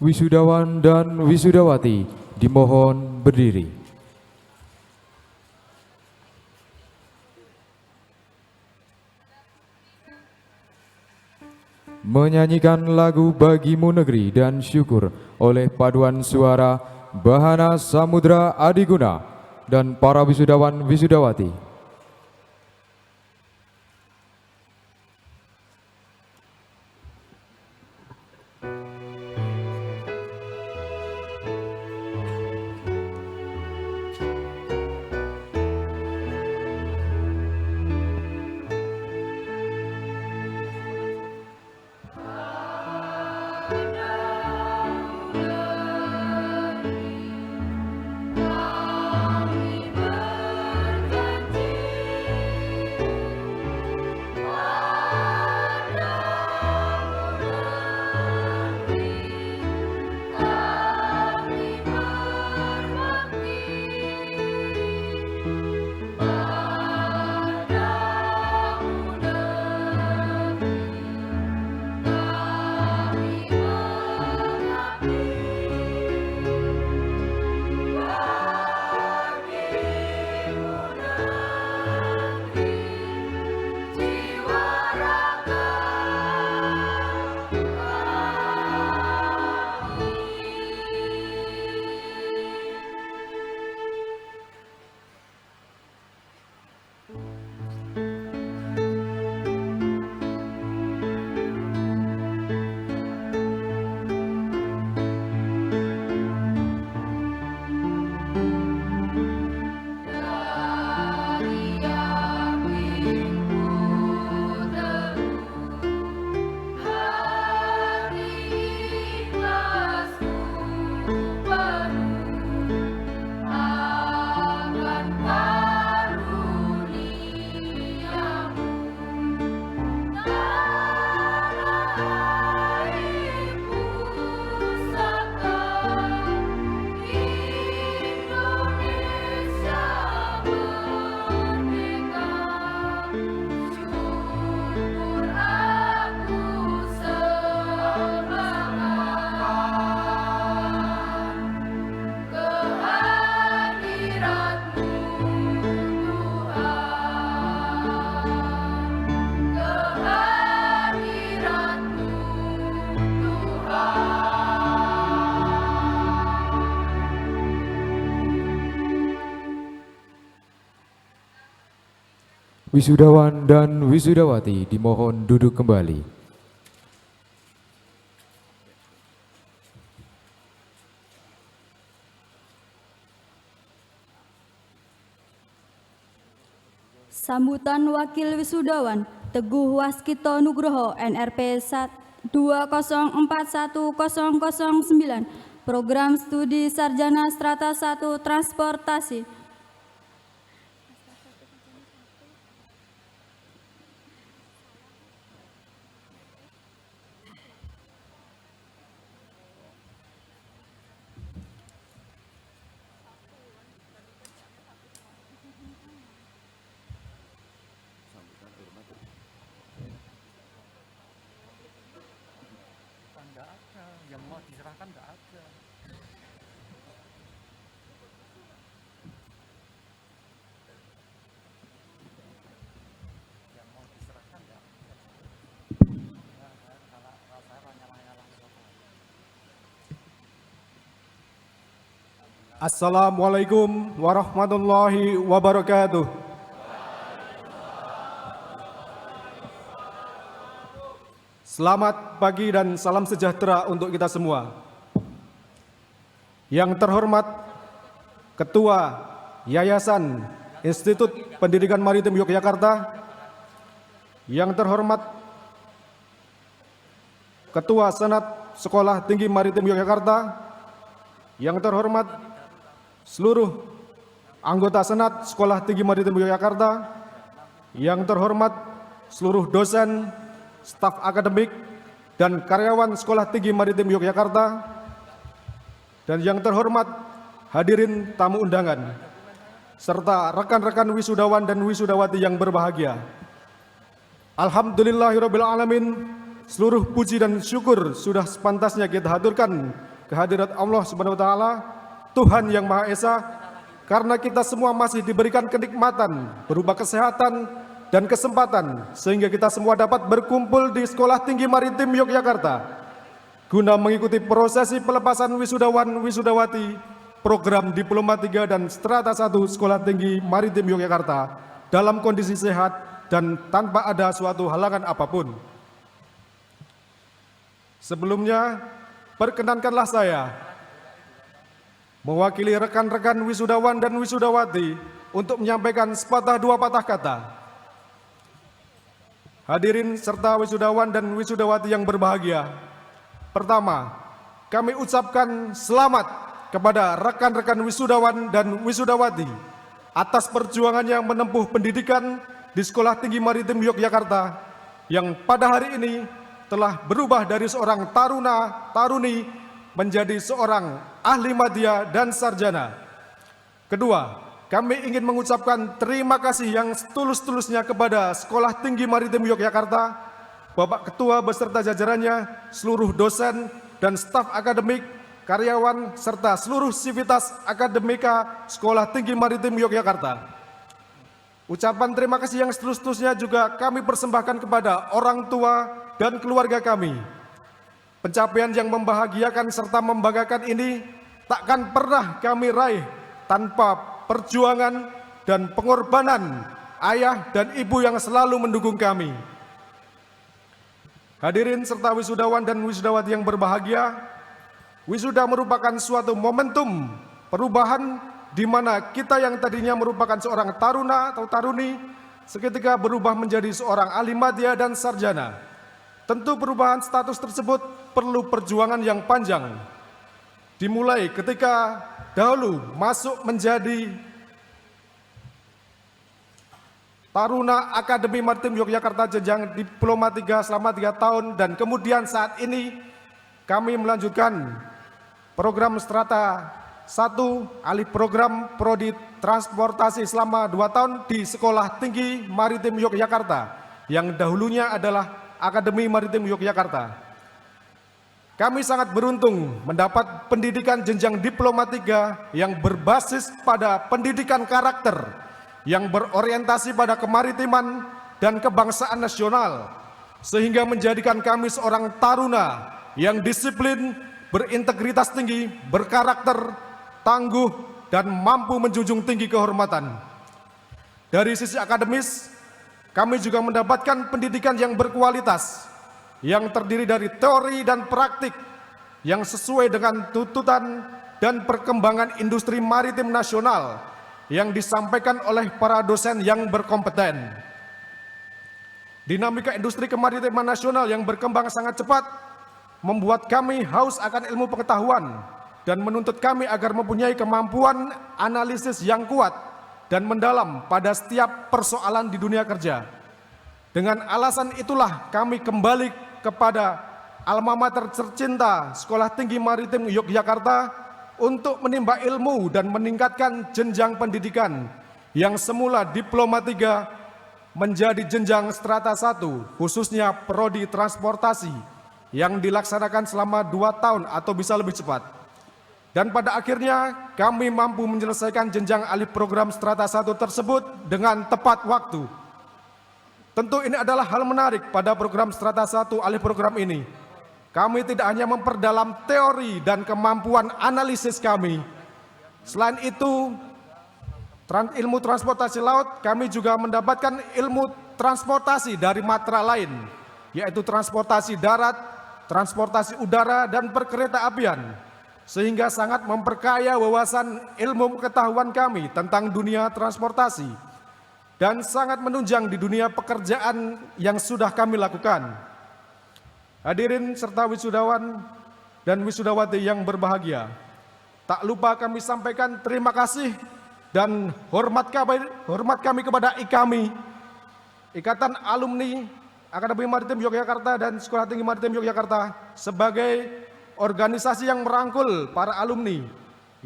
Wisudawan dan wisudawati dimohon berdiri. Menyanyikan lagu Bagimu Negeri dan Syukur oleh paduan suara Bahana Samudra Adiguna dan para wisudawan wisudawati. Wisudawan dan wisudawati dimohon duduk kembali. Sambutan Wakil Wisudawan Teguh Waskito Nugroho NRP 2041009 Program Studi Sarjana Strata 1 Transportasi. Assalamualaikum warahmatullahi wabarakatuh. Selamat pagi dan salam sejahtera untuk kita semua. Yang terhormat Ketua Yayasan Institut Pendidikan Maritim Yogyakarta, yang terhormat Ketua Senat Sekolah Tinggi Maritim Yogyakarta, yang terhormat seluruh anggota Senat Sekolah Tinggi Maritim Yogyakarta, yang terhormat seluruh dosen, staf akademik, dan karyawan Sekolah Tinggi Maritim Yogyakarta, dan yang terhormat hadirin tamu undangan, serta rekan-rekan wisudawan dan wisudawati yang berbahagia. Alhamdulillahirrabbilalamin, seluruh puji dan syukur sudah sepantasnya kita haturkan kehadirat Allah Subhanahu wa Ta'ala, Tuhan yang Maha Esa, karena kita semua masih diberikan kenikmatan berupa kesehatan dan kesempatan, sehingga kita semua dapat berkumpul di Sekolah Tinggi Maritim Yogyakarta guna mengikuti prosesi pelepasan wisudawan wisudawati program Diploma 3 dan Strata 1 Sekolah Tinggi Maritim Yogyakarta dalam kondisi sehat dan tanpa ada suatu halangan apapun. Sebelumnya, perkenankanlah saya mewakili rekan-rekan wisudawan dan wisudawati untuk menyampaikan sepatah dua patah kata. Hadirin serta wisudawan dan wisudawati yang berbahagia, pertama, kami ucapkan selamat kepada rekan-rekan wisudawan dan wisudawati atas perjuangannya menempuh pendidikan di Sekolah Tinggi Maritim Yogyakarta yang pada hari ini telah berubah dari seorang taruna-taruni menjadi seorang ahli madya dan sarjana. Kedua, kami ingin mengucapkan terima kasih yang setulus-tulusnya kepada Sekolah Tinggi Maritim Yogyakarta, Bapak Ketua beserta jajarannya, seluruh dosen dan staf akademik, karyawan, serta seluruh sivitas akademika Sekolah Tinggi Maritim Yogyakarta. Ucapan terima kasih yang setulus-tulusnya juga kami persembahkan kepada orang tua dan keluarga kami. Pencapaian yang membahagiakan serta membanggakan ini takkan pernah kami raih tanpa perjuangan dan pengorbanan ayah dan ibu yang selalu mendukung kami. Hadirin serta wisudawan dan wisudawati yang berbahagia, wisuda merupakan suatu momentum perubahan di mana kita yang tadinya merupakan seorang taruna atau taruni seketika berubah menjadi seorang ahli madya dan sarjana. Tentu perubahan status tersebut perlu perjuangan yang panjang. Dimulai ketika dahulu masuk menjadi Taruna Akademi Maritim Yogyakarta jenjang Diploma 3 selama 3 tahun, dan kemudian saat ini kami melanjutkan program Strata 1 alih program Prodi Transportasi selama 2 tahun di Sekolah Tinggi Maritim Yogyakarta yang dahulunya adalah Akademi Maritim Yogyakarta. Kami sangat beruntung mendapat pendidikan jenjang Diploma 3 yang berbasis pada pendidikan karakter yang berorientasi pada kemaritiman dan kebangsaan nasional, sehingga menjadikan kami seorang taruna yang disiplin, berintegritas tinggi, berkarakter, tangguh, dan mampu menjunjung tinggi kehormatan. Dari sisi akademis, kami juga mendapatkan pendidikan yang berkualitas, yang terdiri dari teori dan praktik, yang sesuai dengan tuntutan dan perkembangan industri maritim nasional, yang disampaikan oleh para dosen yang berkompeten. Dinamika industri kemaritiman nasional yang berkembang sangat cepat, membuat kami haus akan ilmu pengetahuan, dan menuntut kami agar mempunyai kemampuan analisis yang kuat dan mendalam pada setiap persoalan di dunia kerja. Dengan alasan itulah kami kembali kepada alma mater tercinta Sekolah Tinggi Maritim Yogyakarta untuk menimba ilmu dan meningkatkan jenjang pendidikan yang semula Diploma 3 menjadi jenjang Strata 1, khususnya Prodi Transportasi yang dilaksanakan selama 2 tahun atau bisa lebih cepat. Dan pada akhirnya kami mampu menyelesaikan jenjang alih program Strata 1 tersebut dengan tepat waktu. Tentu ini adalah hal menarik pada program Strata 1 alih program ini. Kami tidak hanya memperdalam teori dan kemampuan analisis kami. Selain itu, ilmu transportasi laut, kami juga mendapatkan ilmu transportasi dari matra lain, yaitu transportasi darat, transportasi udara, dan perkereta apian. sehingga sangat memperkaya wawasan ilmu pengetahuan kami tentang dunia transportasi dan sangat menunjang di dunia pekerjaan yang sudah kami lakukan. Hadirin serta wisudawan dan wisudawati yang berbahagia, tak lupa kami sampaikan terima kasih dan hormat kami kepada IKAMI, Ikatan Alumni Akademi Maritim Yogyakarta dan Sekolah Tinggi Maritim Yogyakarta, sebagai organisasi yang merangkul para alumni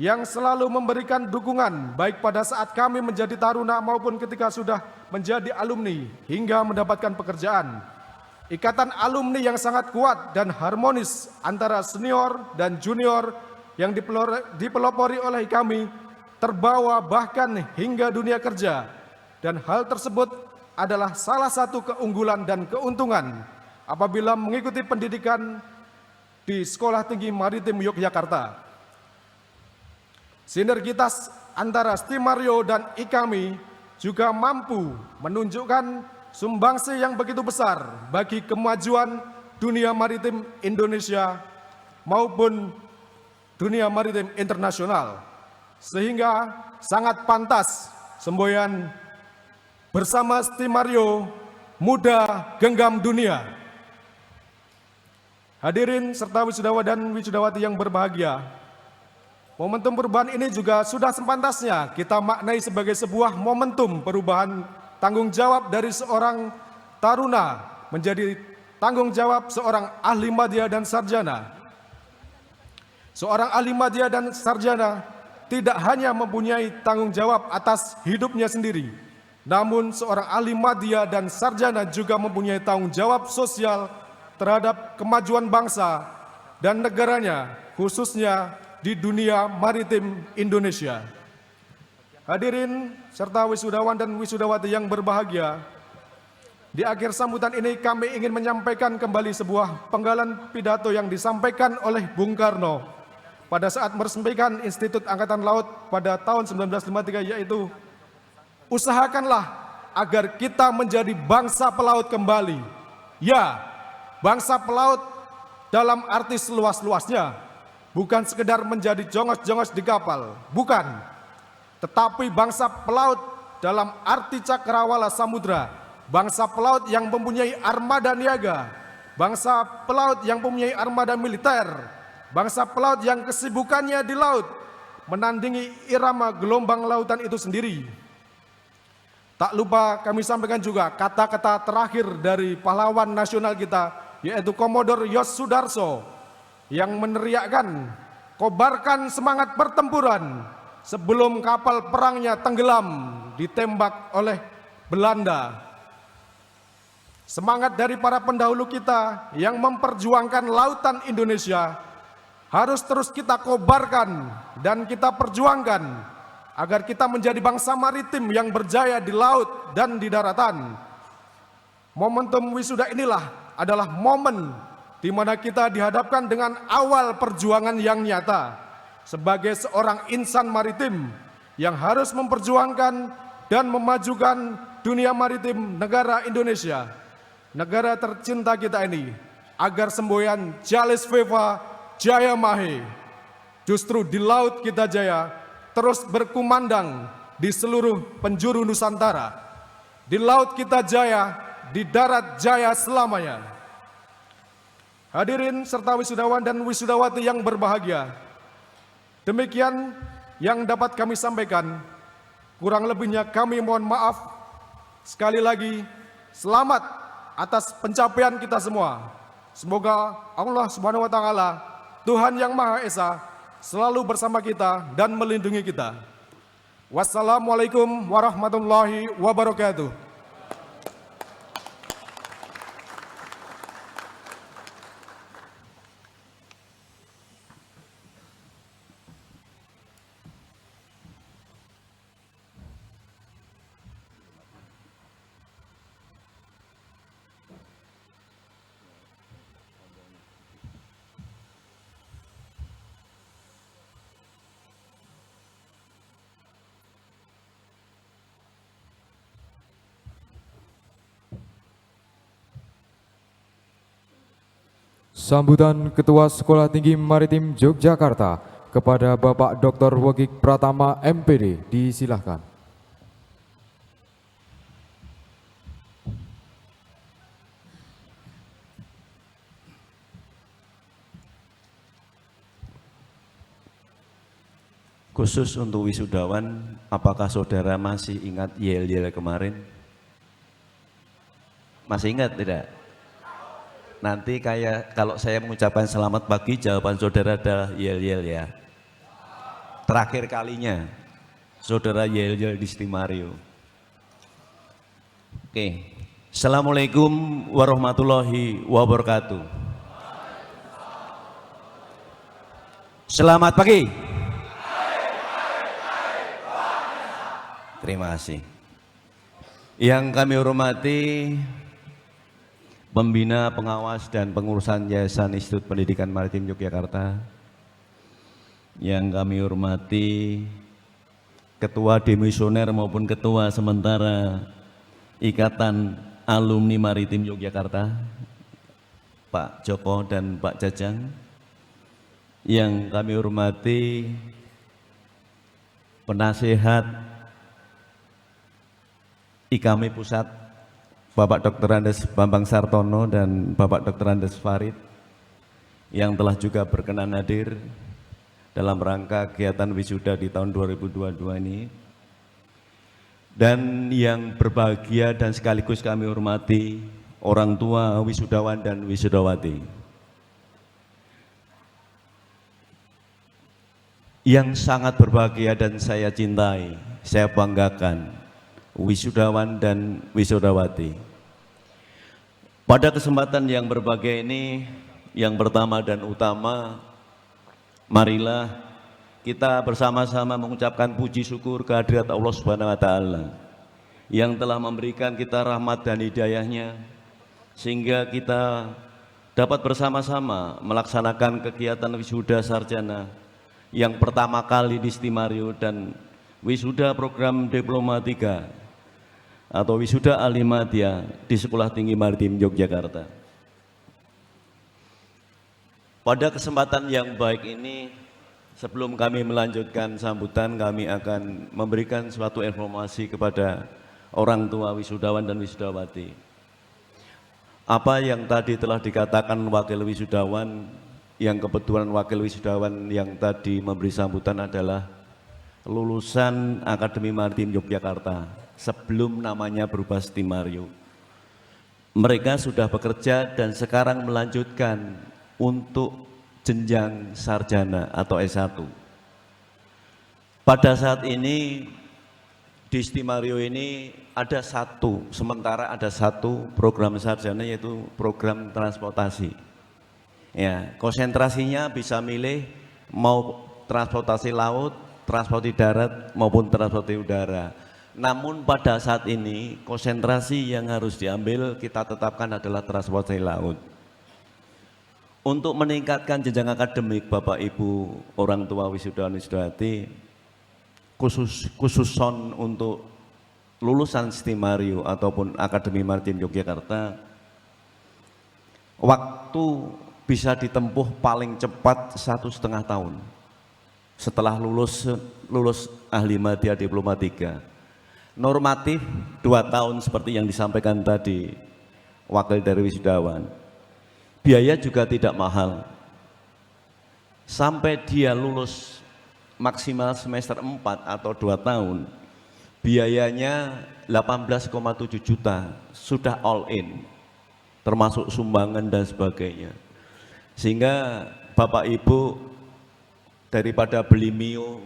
yang selalu memberikan dukungan baik pada saat kami menjadi taruna maupun ketika sudah menjadi alumni hingga mendapatkan pekerjaan. Ikatan alumni yang sangat kuat dan harmonis antara senior dan junior yang dipelopori oleh kami terbawa bahkan hingga dunia kerja, dan hal tersebut adalah salah satu keunggulan dan keuntungan apabila mengikuti pendidikan di Sekolah Tinggi Maritim Yogyakarta. Sinergitas antara Stimario dan IKAMI juga mampu menunjukkan sumbangsi yang begitu besar bagi kemajuan dunia maritim Indonesia maupun dunia maritim internasional, sehingga sangat pantas semboyan bersama Stimario Muda Genggam Dunia. Hadirin serta wisudawan dan wisudawati yang berbahagia, momentum perubahan ini juga sudah sepantasnya kita maknai sebagai sebuah momentum perubahan tanggung jawab dari seorang taruna menjadi tanggung jawab seorang ahli madya dan sarjana. Seorang ahli madya dan sarjana tidak hanya mempunyai tanggung jawab atas hidupnya sendiri, namun seorang ahli madya dan sarjana juga mempunyai tanggung jawab sosial terhadap kemajuan bangsa dan negaranya, khususnya di dunia maritim Indonesia. Hadirin serta wisudawan dan wisudawati yang berbahagia, di akhir sambutan ini kami ingin menyampaikan kembali sebuah penggalan pidato yang disampaikan oleh Bung Karno pada saat meresmikan Institut Angkatan Laut pada tahun 1953, yaitu usahakanlah agar kita menjadi bangsa pelaut kembali. Ya, bangsa pelaut dalam arti seluas-luasnya, bukan sekedar menjadi jongos-jongos di kapal, bukan. Tetapi bangsa pelaut dalam arti cakrawala samudra, bangsa pelaut yang mempunyai armada niaga, bangsa pelaut yang mempunyai armada militer, bangsa pelaut yang kesibukannya di laut, menandingi irama gelombang lautan itu sendiri. Tak lupa kami sampaikan juga kata-kata terakhir dari pahlawan nasional kita, yaitu Komodor Yos Sudarso, yang meneriakkan, kobarkan semangat pertempuran sebelum kapal perangnya tenggelam ditembak oleh Belanda. Semangat dari para pendahulu kita yang memperjuangkan lautan Indonesia harus terus kita kobarkan dan kita perjuangkan agar kita menjadi bangsa maritim yang berjaya di laut dan di daratan. Momentum wisuda inilah adalah momen di mana kita dihadapkan dengan awal perjuangan yang nyata sebagai seorang insan maritim yang harus memperjuangkan dan memajukan dunia maritim negara Indonesia, negara tercinta kita ini, agar semboyan Jalis Veva Jaya Mahe justru di laut kita jaya terus berkumandang di seluruh penjuru Nusantara. Di laut kita jaya, di darat jaya selamanya. Hadirin serta wisudawan dan wisudawati yang berbahagia, demikian yang dapat kami sampaikan. Kurang lebihnya kami mohon maaf. Sekali lagi, selamat atas pencapaian kita semua. Semoga Allah Subhanahu wa Ta'ala, Tuhan yang Maha Esa, selalu bersama kita dan melindungi kita. Wassalamualaikum warahmatullahi wabarakatuh. Sambutan Ketua Sekolah Tinggi Maritim Yogyakarta kepada Bapak Dr. Wegik Pratama MPD, disilahkan. Khusus untuk wisudawan, apakah saudara masih ingat yel-yel kemarin? Masih ingat tidak? Nanti kayak kalau saya mengucapkan selamat pagi, jawaban saudara adalah yel-yel ya. Terakhir kalinya saudara yel-yel di Stimario. Oke. Assalamualaikum warahmatullahi wabarakatuh. Selamat pagi. Terima kasih. Yang kami hormati Pembina, Pengawas, dan Pengurusan Yayasan Institut Pendidikan Maritim Yogyakarta. Yang kami hormati Ketua Demisioner maupun Ketua Sementara Ikatan Alumni Maritim Yogyakarta, Pak Joko dan Pak Jajang. Yang kami hormati Penasehat IKAMI Pusat, Bapak Dr. Andes Bambang Sartono dan Bapak Dr. Andes Farid, yang telah juga berkenan hadir dalam rangka kegiatan wisuda di tahun 2022 ini. Dan yang berbahagia dan sekaligus kami hormati orang tua wisudawan dan wisudawati. Yang sangat berbahagia dan saya cintai, saya banggakan, wisudawan dan wisudawati. Pada kesempatan yang berbahagia ini, yang pertama dan utama, marilah kita bersama-sama mengucapkan puji syukur kehadirat Allah Subhanahu wa taala yang telah memberikan kita rahmat dan hidayahnya sehingga kita dapat bersama-sama melaksanakan kegiatan wisuda sarjana yang pertama kali di Stimario dan wisuda program Diploma 3 atau wisuda Alimadya di Sekolah Tinggi Maritim Yogyakarta. Pada kesempatan yang baik ini, sebelum kami melanjutkan sambutan, kami akan memberikan suatu informasi kepada orang tua wisudawan dan wisudawati. Apa yang tadi telah dikatakan wakil wisudawan, yang kebetulan wakil wisudawan yang tadi memberi sambutan adalah lulusan Akademi Maritim Yogyakarta sebelum namanya berubah Stimario. Mereka sudah bekerja dan sekarang melanjutkan untuk jenjang sarjana atau S1. Pada saat ini di Stimario ini ada sementara ada satu program sarjana, yaitu program transportasi. Ya, konsentrasinya bisa milih mau transportasi laut, transportasi darat maupun transportasi udara. Namun pada saat ini konsentrasi yang harus diambil kita tetapkan adalah transportasi laut. Untuk meningkatkan jenjang akademik Bapak Ibu orang tua wisudawan wisudawati, khususon untuk lulusan Stimario ataupun Akademi Maritim Yogyakarta, waktu bisa ditempuh paling cepat 1,5 tahun setelah lulus Ahlimadya Diploma 3. Normatif 2 tahun seperti yang disampaikan tadi wakil dari wisudawan. Biaya juga tidak mahal. Sampai dia lulus maksimal semester 4 atau 2 tahun, biayanya 18,7 juta, sudah all in, termasuk sumbangan dan sebagainya. Sehingga Bapak Ibu daripada beli mio,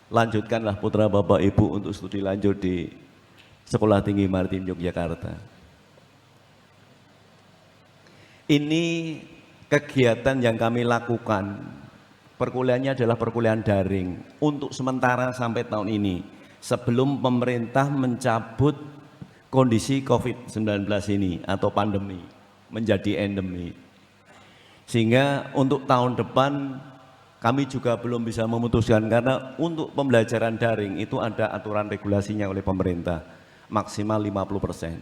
lanjutkanlah putra Bapak Ibu untuk studi lanjut di Sekolah Tinggi Maritim Yogyakarta. Ini kegiatan yang kami lakukan, perkuliahannya adalah perkuliahan daring untuk sementara sampai tahun ini, sebelum pemerintah mencabut kondisi COVID-19 ini atau pandemi menjadi endemi. Sehingga untuk tahun depan kami juga belum bisa memutuskan, karena untuk pembelajaran daring itu ada aturan regulasinya oleh pemerintah, maksimal 50%.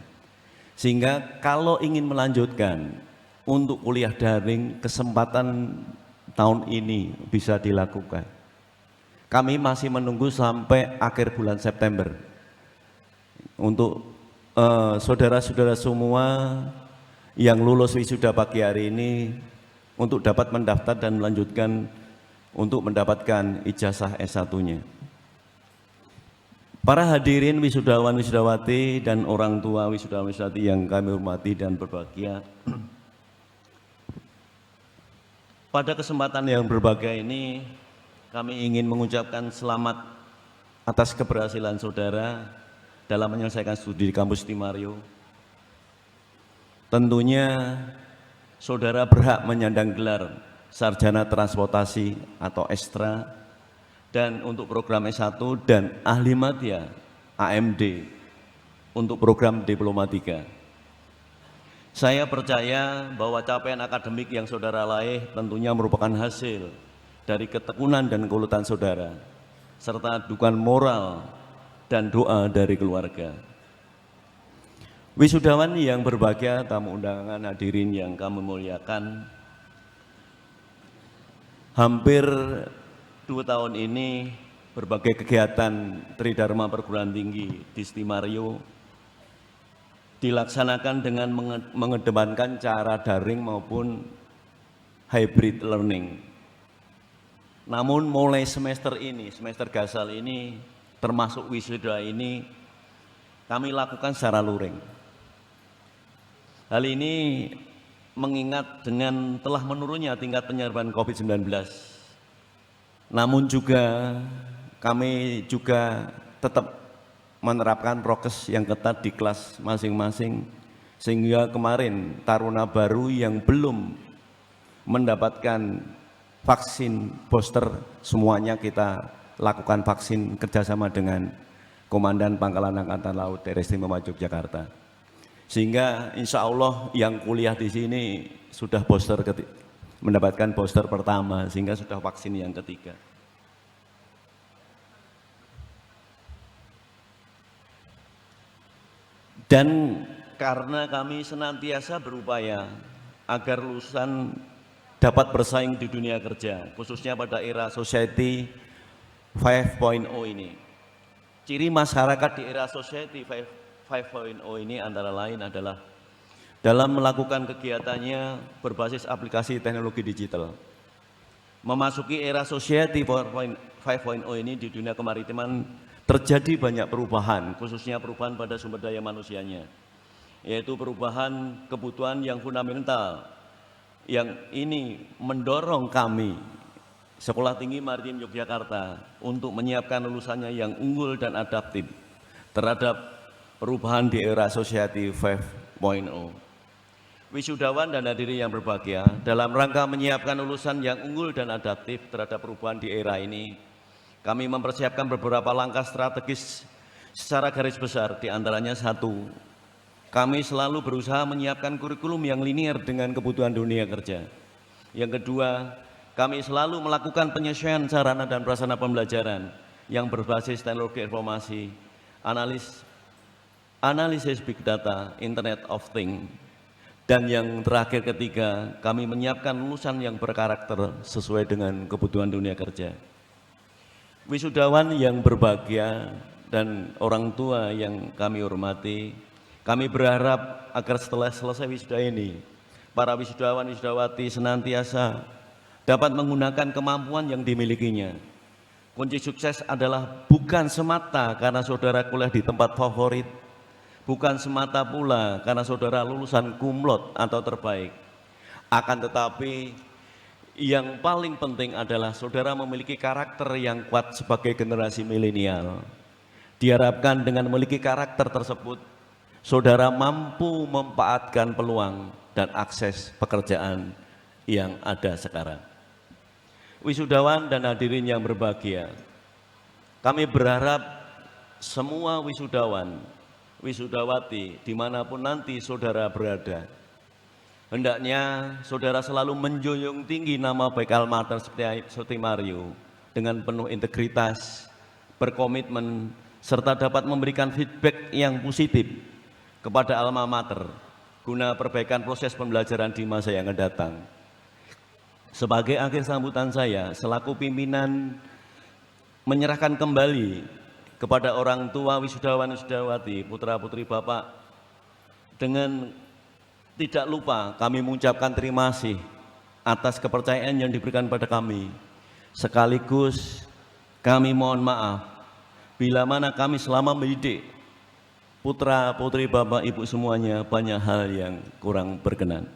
Sehingga kalau ingin melanjutkan untuk kuliah daring, kesempatan tahun ini bisa dilakukan. kami masih menunggu sampai akhir bulan September untuk saudara-saudara semua yang lulus wisuda pagi hari ini untuk dapat mendaftar dan melanjutkan untuk mendapatkan ijazah S1-nya. Para hadirin wisudawan wisudawati dan orang tua wisudawan wisudawati yang kami hormati dan berbahagia, pada kesempatan yang berbahagia ini kami ingin mengucapkan selamat atas keberhasilan saudara dalam menyelesaikan studi di kampus Timario. Tentunya saudara berhak menyandang gelar sarjana transportasi atau Estra, dan untuk program S1 dan ahli madya AMD untuk program Diploma 3. Saya percaya bahwa capaian akademik yang saudara raih tentunya merupakan hasil dari ketekunan dan keuletan saudara, serta dukungan moral dan doa dari keluarga. Wisudawan yang berbahagia, tamu undangan, hadirin yang kami muliakan, hampir 2 tahun ini berbagai kegiatan Tridharma Perguruan Tinggi di Timario dilaksanakan dengan mengedepankan cara daring maupun hybrid learning. Namun mulai semester ini, semester gasal ini, termasuk wisuda ini, kami lakukan secara luring. Hal ini mengingat dengan telah menurunnya tingkat penyebaran COVID-19. Namun juga kami juga tetap menerapkan prokes yang ketat di kelas masing-masing, sehingga kemarin taruna baru yang belum mendapatkan vaksin booster semuanya kita lakukan vaksin kerjasama dengan Komandan Pangkalan Angkatan Laut Daerah Istimewa Yogyakarta, sehingga insya Allah yang kuliah di sini sudah mendapatkan booster pertama, sehingga sudah vaksin yang ketiga. Dan karena kami senantiasa berupaya agar lulusan dapat bersaing di dunia kerja, khususnya pada era Society 5.0 ini. Ciri masyarakat di era Society 5.0 ini antara lain adalah dalam melakukan kegiatannya berbasis aplikasi teknologi digital. Memasuki era Society 5.0 ini di dunia kemaritiman terjadi banyak perubahan, khususnya perubahan pada sumber daya manusianya, yaitu perubahan kebutuhan yang fundamental, yang ini mendorong kami Sekolah Tinggi Maritim Yogyakarta untuk menyiapkan lulusannya yang unggul dan adaptif terhadap perubahan di era Society 5.0. Wisudawan dan hadirin yang berbahagia, dalam rangka menyiapkan lulusan yang unggul dan adaptif terhadap perubahan di era ini, kami mempersiapkan beberapa langkah strategis secara garis besar. Di antaranya satu, kami selalu berusaha menyiapkan kurikulum yang linear dengan kebutuhan dunia kerja. Yang kedua, kami selalu melakukan penyesuaian sarana dan prasarana pembelajaran yang berbasis teknologi informasi, analisis big data, Internet of Things. Dan yang terakhir ketiga, kami menyiapkan lulusan yang berkarakter sesuai dengan kebutuhan dunia kerja. Wisudawan yang berbahagia dan orang tua yang kami hormati, kami berharap agar setelah selesai wisuda ini, para wisudawan wisudawati senantiasa dapat menggunakan kemampuan yang dimilikinya. Kunci sukses adalah bukan semata karena saudara kuliah di tempat favorit, bukan semata pula karena saudara lulusan kumlot atau terbaik, akan tetapi yang paling penting adalah saudara memiliki karakter yang kuat sebagai generasi milenial. Diharapkan dengan memiliki karakter tersebut, saudara mampu memanfaatkan peluang dan akses pekerjaan yang ada sekarang. Wisudawan dan hadirin yang berbahagia, kami berharap semua wisudawan, wisudawati dimanapun nanti saudara berada, hendaknya saudara selalu menjunjung tinggi nama baik alma mater seperti Mario dengan penuh integritas, berkomitmen, serta dapat memberikan feedback yang positif kepada alma mater guna perbaikan proses pembelajaran di masa yang akan datang. Sebagai akhir sambutan saya, selaku pimpinan menyerahkan kembali kepada orang tua wisudawan wisudawati, putra-putri Bapak. Dengan tidak lupa kami mengucapkan terima kasih atas kepercayaan yang diberikan pada kami. Sekaligus kami mohon maaf bila mana kami selama mendidik putra-putri Bapak Ibu semuanya banyak hal yang kurang berkenan.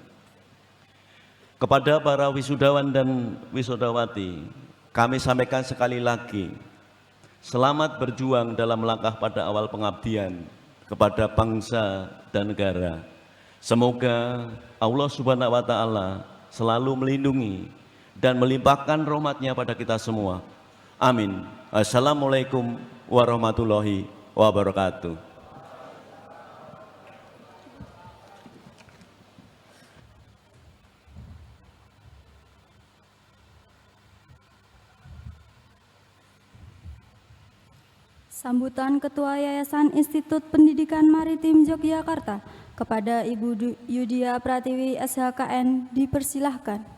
Kepada para wisudawan dan wisudawati, kami sampaikan sekali lagi, selamat berjuang dalam langkah pada awal pengabdian kepada bangsa dan negara. Semoga Allah Subhanahu wa Ta'ala selalu melindungi dan melimpahkan rahmat-Nya pada kita semua. Amin. Assalamualaikum warahmatullahi wabarakatuh. Sambutan Ketua Yayasan Institut Pendidikan Maritim Yogyakarta kepada Ibu Yudia Pratiwi SHKN dipersilahkan.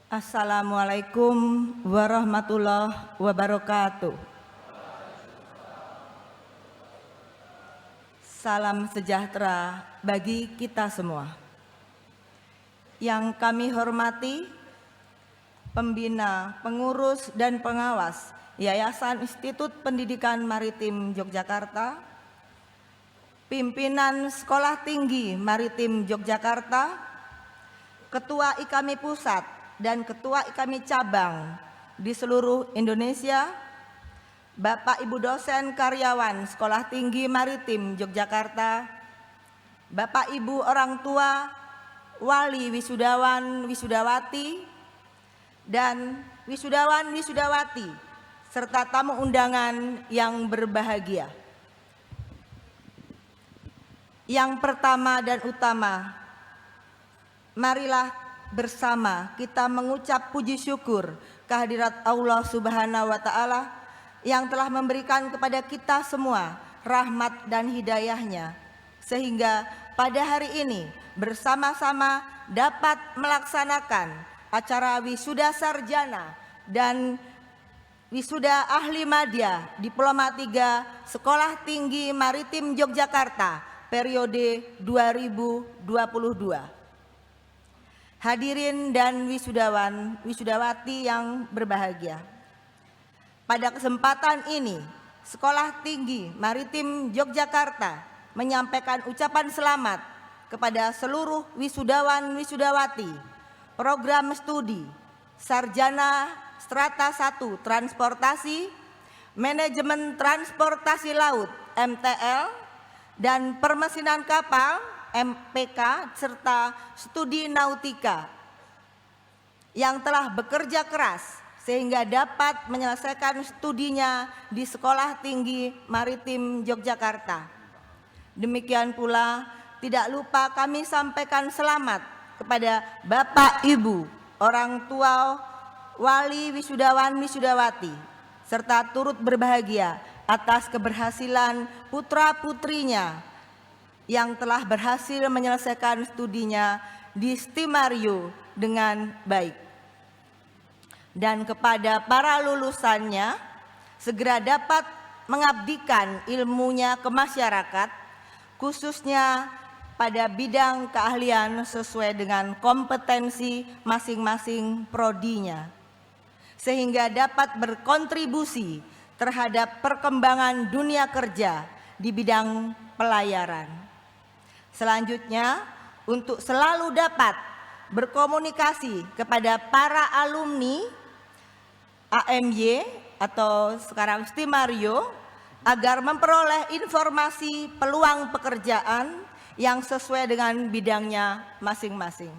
Assalamualaikum warahmatullahi wabarakatuh. Salam sejahtera bagi kita semua. Yang kami hormati pembina, pengurus dan pengawas Yayasan Institut Pendidikan Maritim Yogyakarta, pimpinan Sekolah Tinggi Maritim Yogyakarta, Ketua IKAMI Pusat dan Ketua IKAMI Cabang di seluruh Indonesia, Bapak Ibu dosen karyawan Sekolah Tinggi Maritim Yogyakarta, Bapak Ibu orang tua, wali wisudawan wisudawati, dan wisudawan wisudawati, serta tamu undangan yang berbahagia. Yang pertama dan utama, marilah bersama kita mengucap puji syukur kehadirat Allah Subhanahu wa Ta'ala yang telah memberikan kepada kita semua rahmat dan hidayahnya, sehingga pada hari ini bersama-sama dapat melaksanakan acara wisuda sarjana dan wisuda ahli madya Diploma 3 Sekolah Tinggi Maritim Yogyakarta periode 2022. Hadirin dan wisudawan, wisudawati yang berbahagia. Pada kesempatan ini, Sekolah Tinggi Maritim Yogyakarta menyampaikan ucapan selamat kepada seluruh wisudawan wisudawati program studi Sarjana Strata 1 Transportasi, Manajemen Transportasi Laut MTL, dan Permesinan Kapal MPK, serta studi nautika yang telah bekerja keras sehingga dapat menyelesaikan studinya di Sekolah Tinggi Maritim Yogyakarta. Demikian pula tidak lupa kami sampaikan selamat kepada Bapak Ibu, orang tua, wali wisudawan wisudawati, serta turut berbahagia atas keberhasilan putra-putrinya yang telah berhasil menyelesaikan studinya di STIMARIO dengan baik. Dan kepada para lulusannya, segera dapat mengabdikan ilmunya ke masyarakat, khususnya pada bidang keahlian sesuai dengan kompetensi masing-masing prodinya, sehingga dapat berkontribusi terhadap perkembangan dunia kerja di bidang pelayaran. Selanjutnya, untuk selalu dapat berkomunikasi kepada para alumni AMY atau sekarang STIMARIO agar memperoleh informasi peluang pekerjaan yang sesuai dengan bidangnya masing-masing.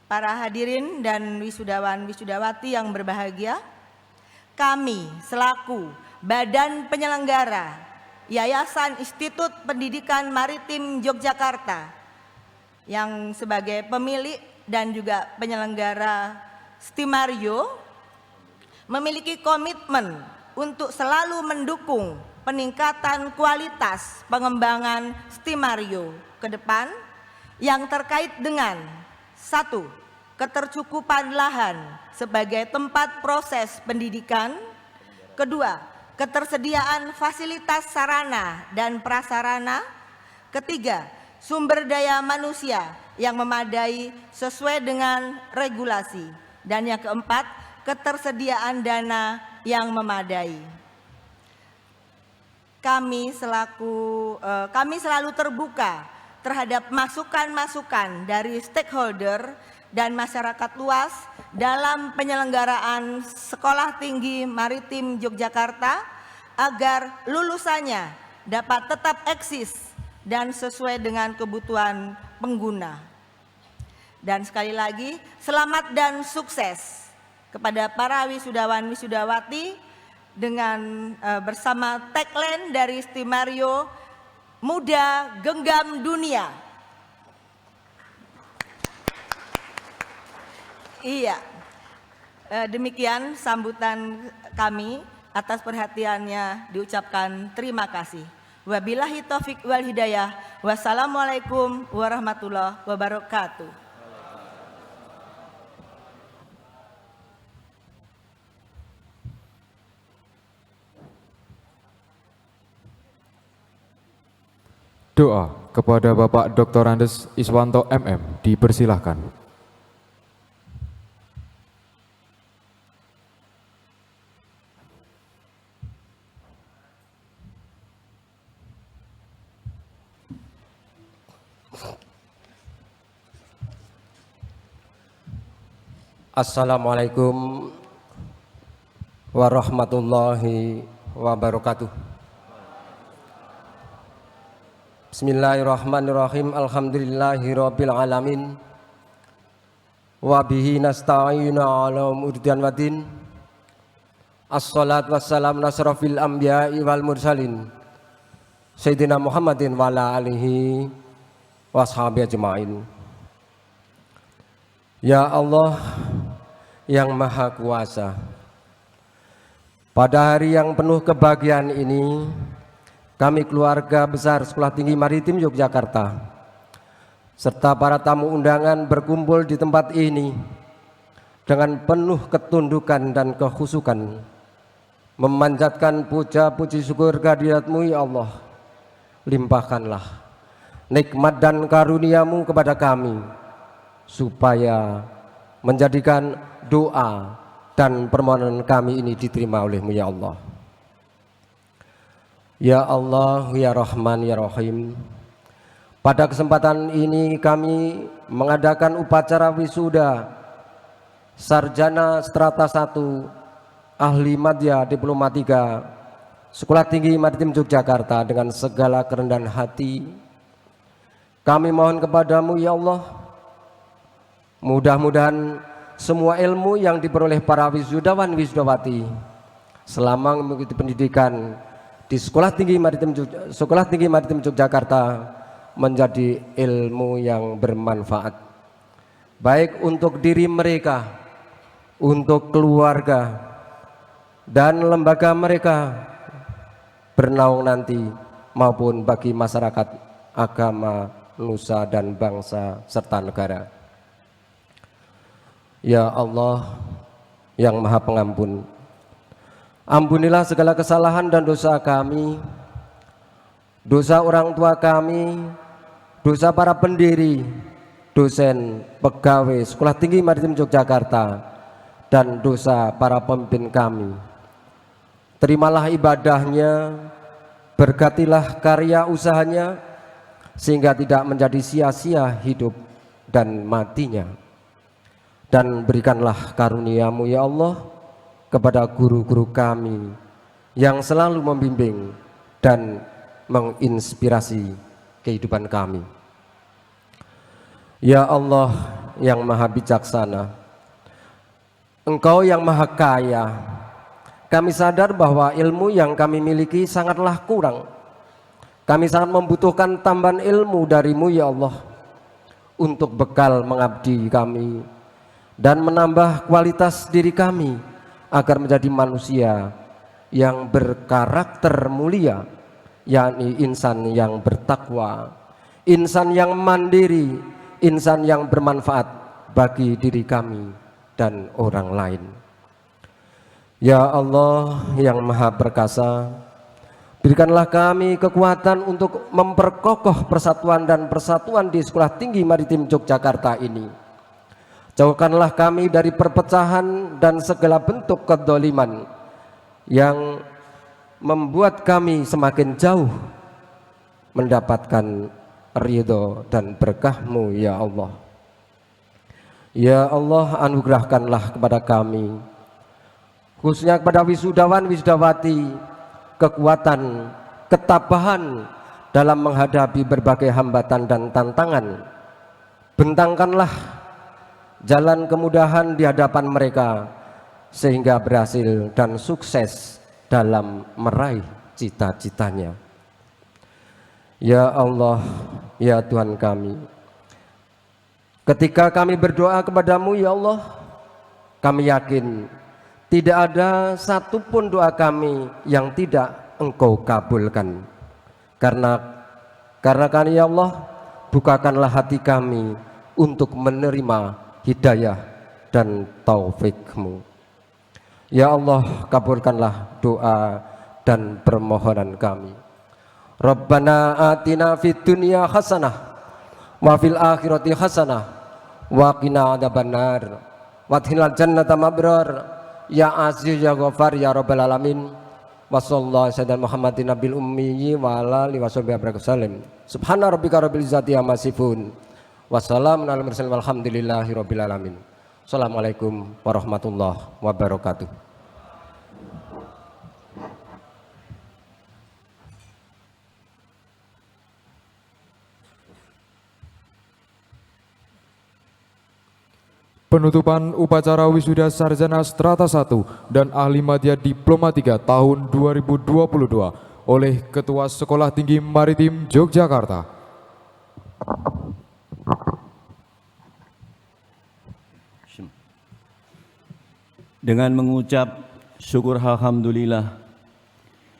Para hadirin dan wisudawan wisudawati yang berbahagia, kami selaku Badan Penyelenggara Yayasan Institut Pendidikan Maritim Yogyakarta yang sebagai pemilik dan juga penyelenggara Stimario memiliki komitmen untuk selalu mendukung peningkatan kualitas pengembangan Stimario ke depan yang terkait dengan 1. Ketercukupan lahan sebagai tempat proses pendidikan. 2. Ketersediaan fasilitas sarana dan prasarana. 3. Sumber daya manusia yang memadai sesuai dengan regulasi. Dan yang keempat, ketersediaan dana yang memadai. Kami selalu terbuka terhadap masukan-masukan dari stakeholder dan masyarakat luas dalam penyelenggaraan Sekolah Tinggi Maritim Yogyakarta agar lulusannya dapat tetap eksis dan sesuai dengan kebutuhan pengguna. Dan sekali lagi, selamat dan sukses kepada para wisudawan wisudawati dengan bersama tagline dari Stimario, Muda Genggam Dunia. Iya, demikian sambutan kami. Atas perhatiannya diucapkan terima kasih. Wabillahi taufik wal hidayah. Wassalamualaikum warahmatullahi wabarakatuh. Doa kepada Bapak Dr. Andes Iswanto MM dipersilahkan. Assalamualaikum warahmatullahi wabarakatuh. Bismillahirrahmanirrahim. Alhamdulillahirabbil alamin. Wa bihi nasta'inu ala umuri din waddin. Assalatu wassalamu ala asrofil anbiya'i wal mursalin. Sayyidina Muhammadin wa ala alihi wa ashabihi ajma'in. Ya Allah yang Maha Kuasa, pada hari yang penuh kebahagiaan ini, kami keluarga besar Sekolah Tinggi Maritim Yogyakarta serta para tamu undangan berkumpul di tempat ini dengan penuh ketundukan dan kekhusukan, memanjatkan puja-puji syukur kehadirat-Mu ya Allah. Limpahkanlah nikmat dan karunia-Mu kepada kami, supaya menjadikan doa dan permohonan kami ini diterima oleh-Mu ya Allah. Ya Allah, ya Rahman, ya Rahim, pada kesempatan ini kami mengadakan upacara wisuda Sarjana Strata 1 Ahli Madya Diploma 3 Sekolah Tinggi Maritim Yogyakarta dengan segala kerendahan hati. Kami mohon kepadamu ya Allah, mudah-mudahan semua ilmu yang diperoleh para wisudawan wisudawati selama mengikuti pendidikan di Sekolah Tinggi Maritim Yogyakarta menjadi ilmu yang bermanfaat, baik untuk diri mereka, untuk keluarga dan lembaga mereka bernaung nanti, maupun bagi masyarakat, agama, nusa dan bangsa serta negara. Ya Allah yang Maha Pengampun, ampunilah segala kesalahan dan dosa kami, dosa orang tua kami, dosa para pendiri, dosen, pegawai Sekolah Tinggi Maritim Yogyakarta, dan dosa para pemimpin kami. Terimalah ibadahnya, berkatilah karya usahanya, sehingga tidak menjadi sia-sia hidup dan matinya. Dan berikanlah karunia-Mu ya Allah kepada guru-guru kami yang selalu membimbing dan menginspirasi kehidupan kami. Ya Allah yang Maha Bijaksana, Engkau yang Maha Kaya, kami sadar bahwa ilmu yang kami miliki sangatlah kurang. Kami sangat membutuhkan tambahan ilmu dari-Mu ya Allah, untuk bekal mengabdi kami dan menambah kualitas diri kami agar menjadi manusia yang berkarakter mulia, yakni insan yang bertakwa, insan yang mandiri, insan yang bermanfaat bagi diri kami dan orang lain. Ya Allah yang Maha Perkasa, berikanlah kami kekuatan untuk memperkokoh persatuan dan persatuan di Sekolah Tinggi Maritim Yogyakarta ini. Jauhkanlah kami dari perpecahan dan segala bentuk kedzaliman yang membuat kami semakin jauh mendapatkan ridho dan berkah-Mu ya Allah. Ya Allah, anugerahkanlah kepada kami, khususnya kepada wisudawan wisudawati, kekuatan, ketabahan dalam menghadapi berbagai hambatan dan tantangan. Bentangkanlah jalan kemudahan di hadapan mereka sehingga berhasil dan sukses dalam meraih cita-citanya. Ya Allah, ya Tuhan kami, ketika kami berdoa kepadamu ya Allah, kami yakin tidak ada satupun doa kami yang tidak Engkau kabulkan. Karena kan ya Allah, bukakanlah hati kami untuk menerima hidayah dan taufik-Mu. Ya Allah, kabulkanlah doa dan permohonan kami. Rabbana atina fid dunya hasanah wa fil akhirati hasanah wa qina adzabannar wa adkhilnal jannata mabrar ya aziz ya ghafar ya rabbal alamin. Wa sallallahu alaihi Muhammadin nabil ummi wa ala alihi washabihi wasallam. Subhana rabbika rabbil izzati amma yasifun wa salamun alal mursalin walhamdulillahi rabbil alamin. Assalamualaikum warahmatullahi wabarakatuh. Penutupan upacara wisuda sarjana strata 1 dan ahli madya diploma 3 tahun 2022 oleh Ketua Sekolah Tinggi Maritim Yogyakarta. Dengan mengucap syukur alhamdulillah,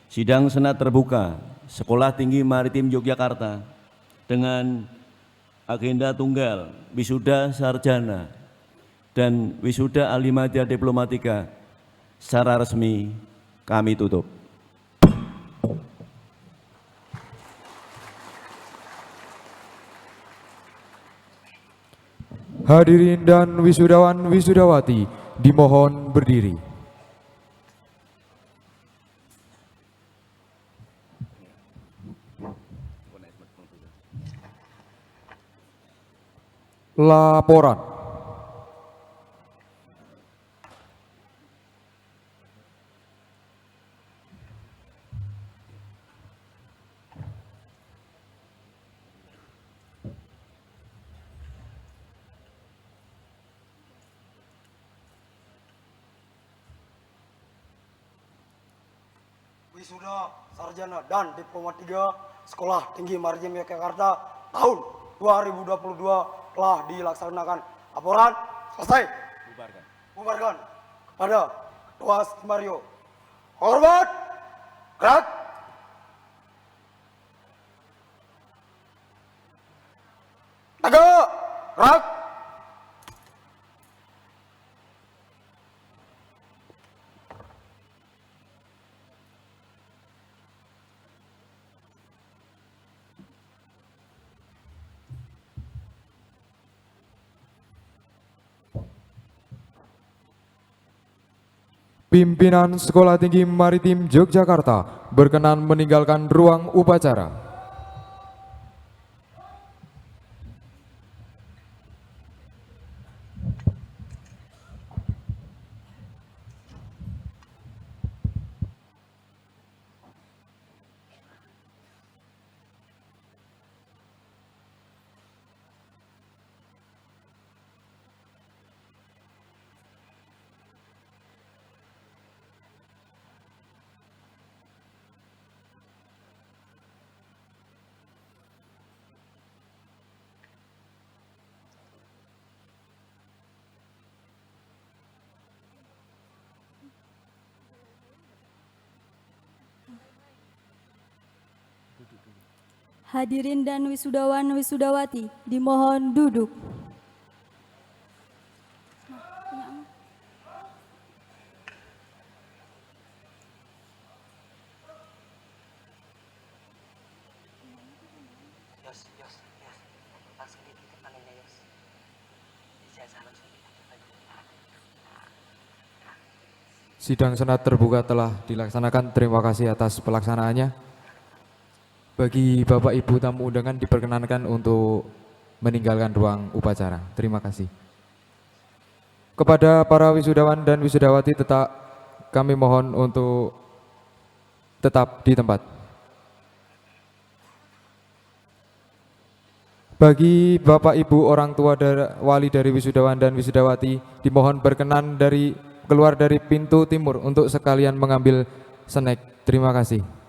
sidang senat terbuka Sekolah Tinggi Maritim Yogyakarta dengan agenda tunggal wisuda sarjana dan wisuda ahli madya diplomatika secara resmi kami tutup. Hadirin dan wisudawan wisudawati dimohon berdiri. Laporan. Wisuda sarjana dan diploma 3 Sekolah Tinggi Maritim Yogyakarta tahun 2022 telah dilaksanakan. Laporan selesai. Bubarkan kepada Ketua Mario. Hormat. Gerak. Tegak. Gerak. Pimpinan Sekolah Tinggi Maritim Yogyakarta berkenan meninggalkan ruang upacara. Hadirin dan wisudawan wisudawati, dimohon duduk. Sidang senat terbuka telah dilaksanakan. Terima kasih atas pelaksanaannya. Bagi Bapak Ibu tamu undangan diperkenankan untuk meninggalkan ruang upacara. Terima kasih. Kepada para wisudawan dan wisudawati kami mohon untuk tetap di tempat. Bagi Bapak Ibu orang tua wali dari wisudawan dan wisudawati dimohon berkenan keluar dari pintu timur untuk sekalian mengambil snack. Terima kasih.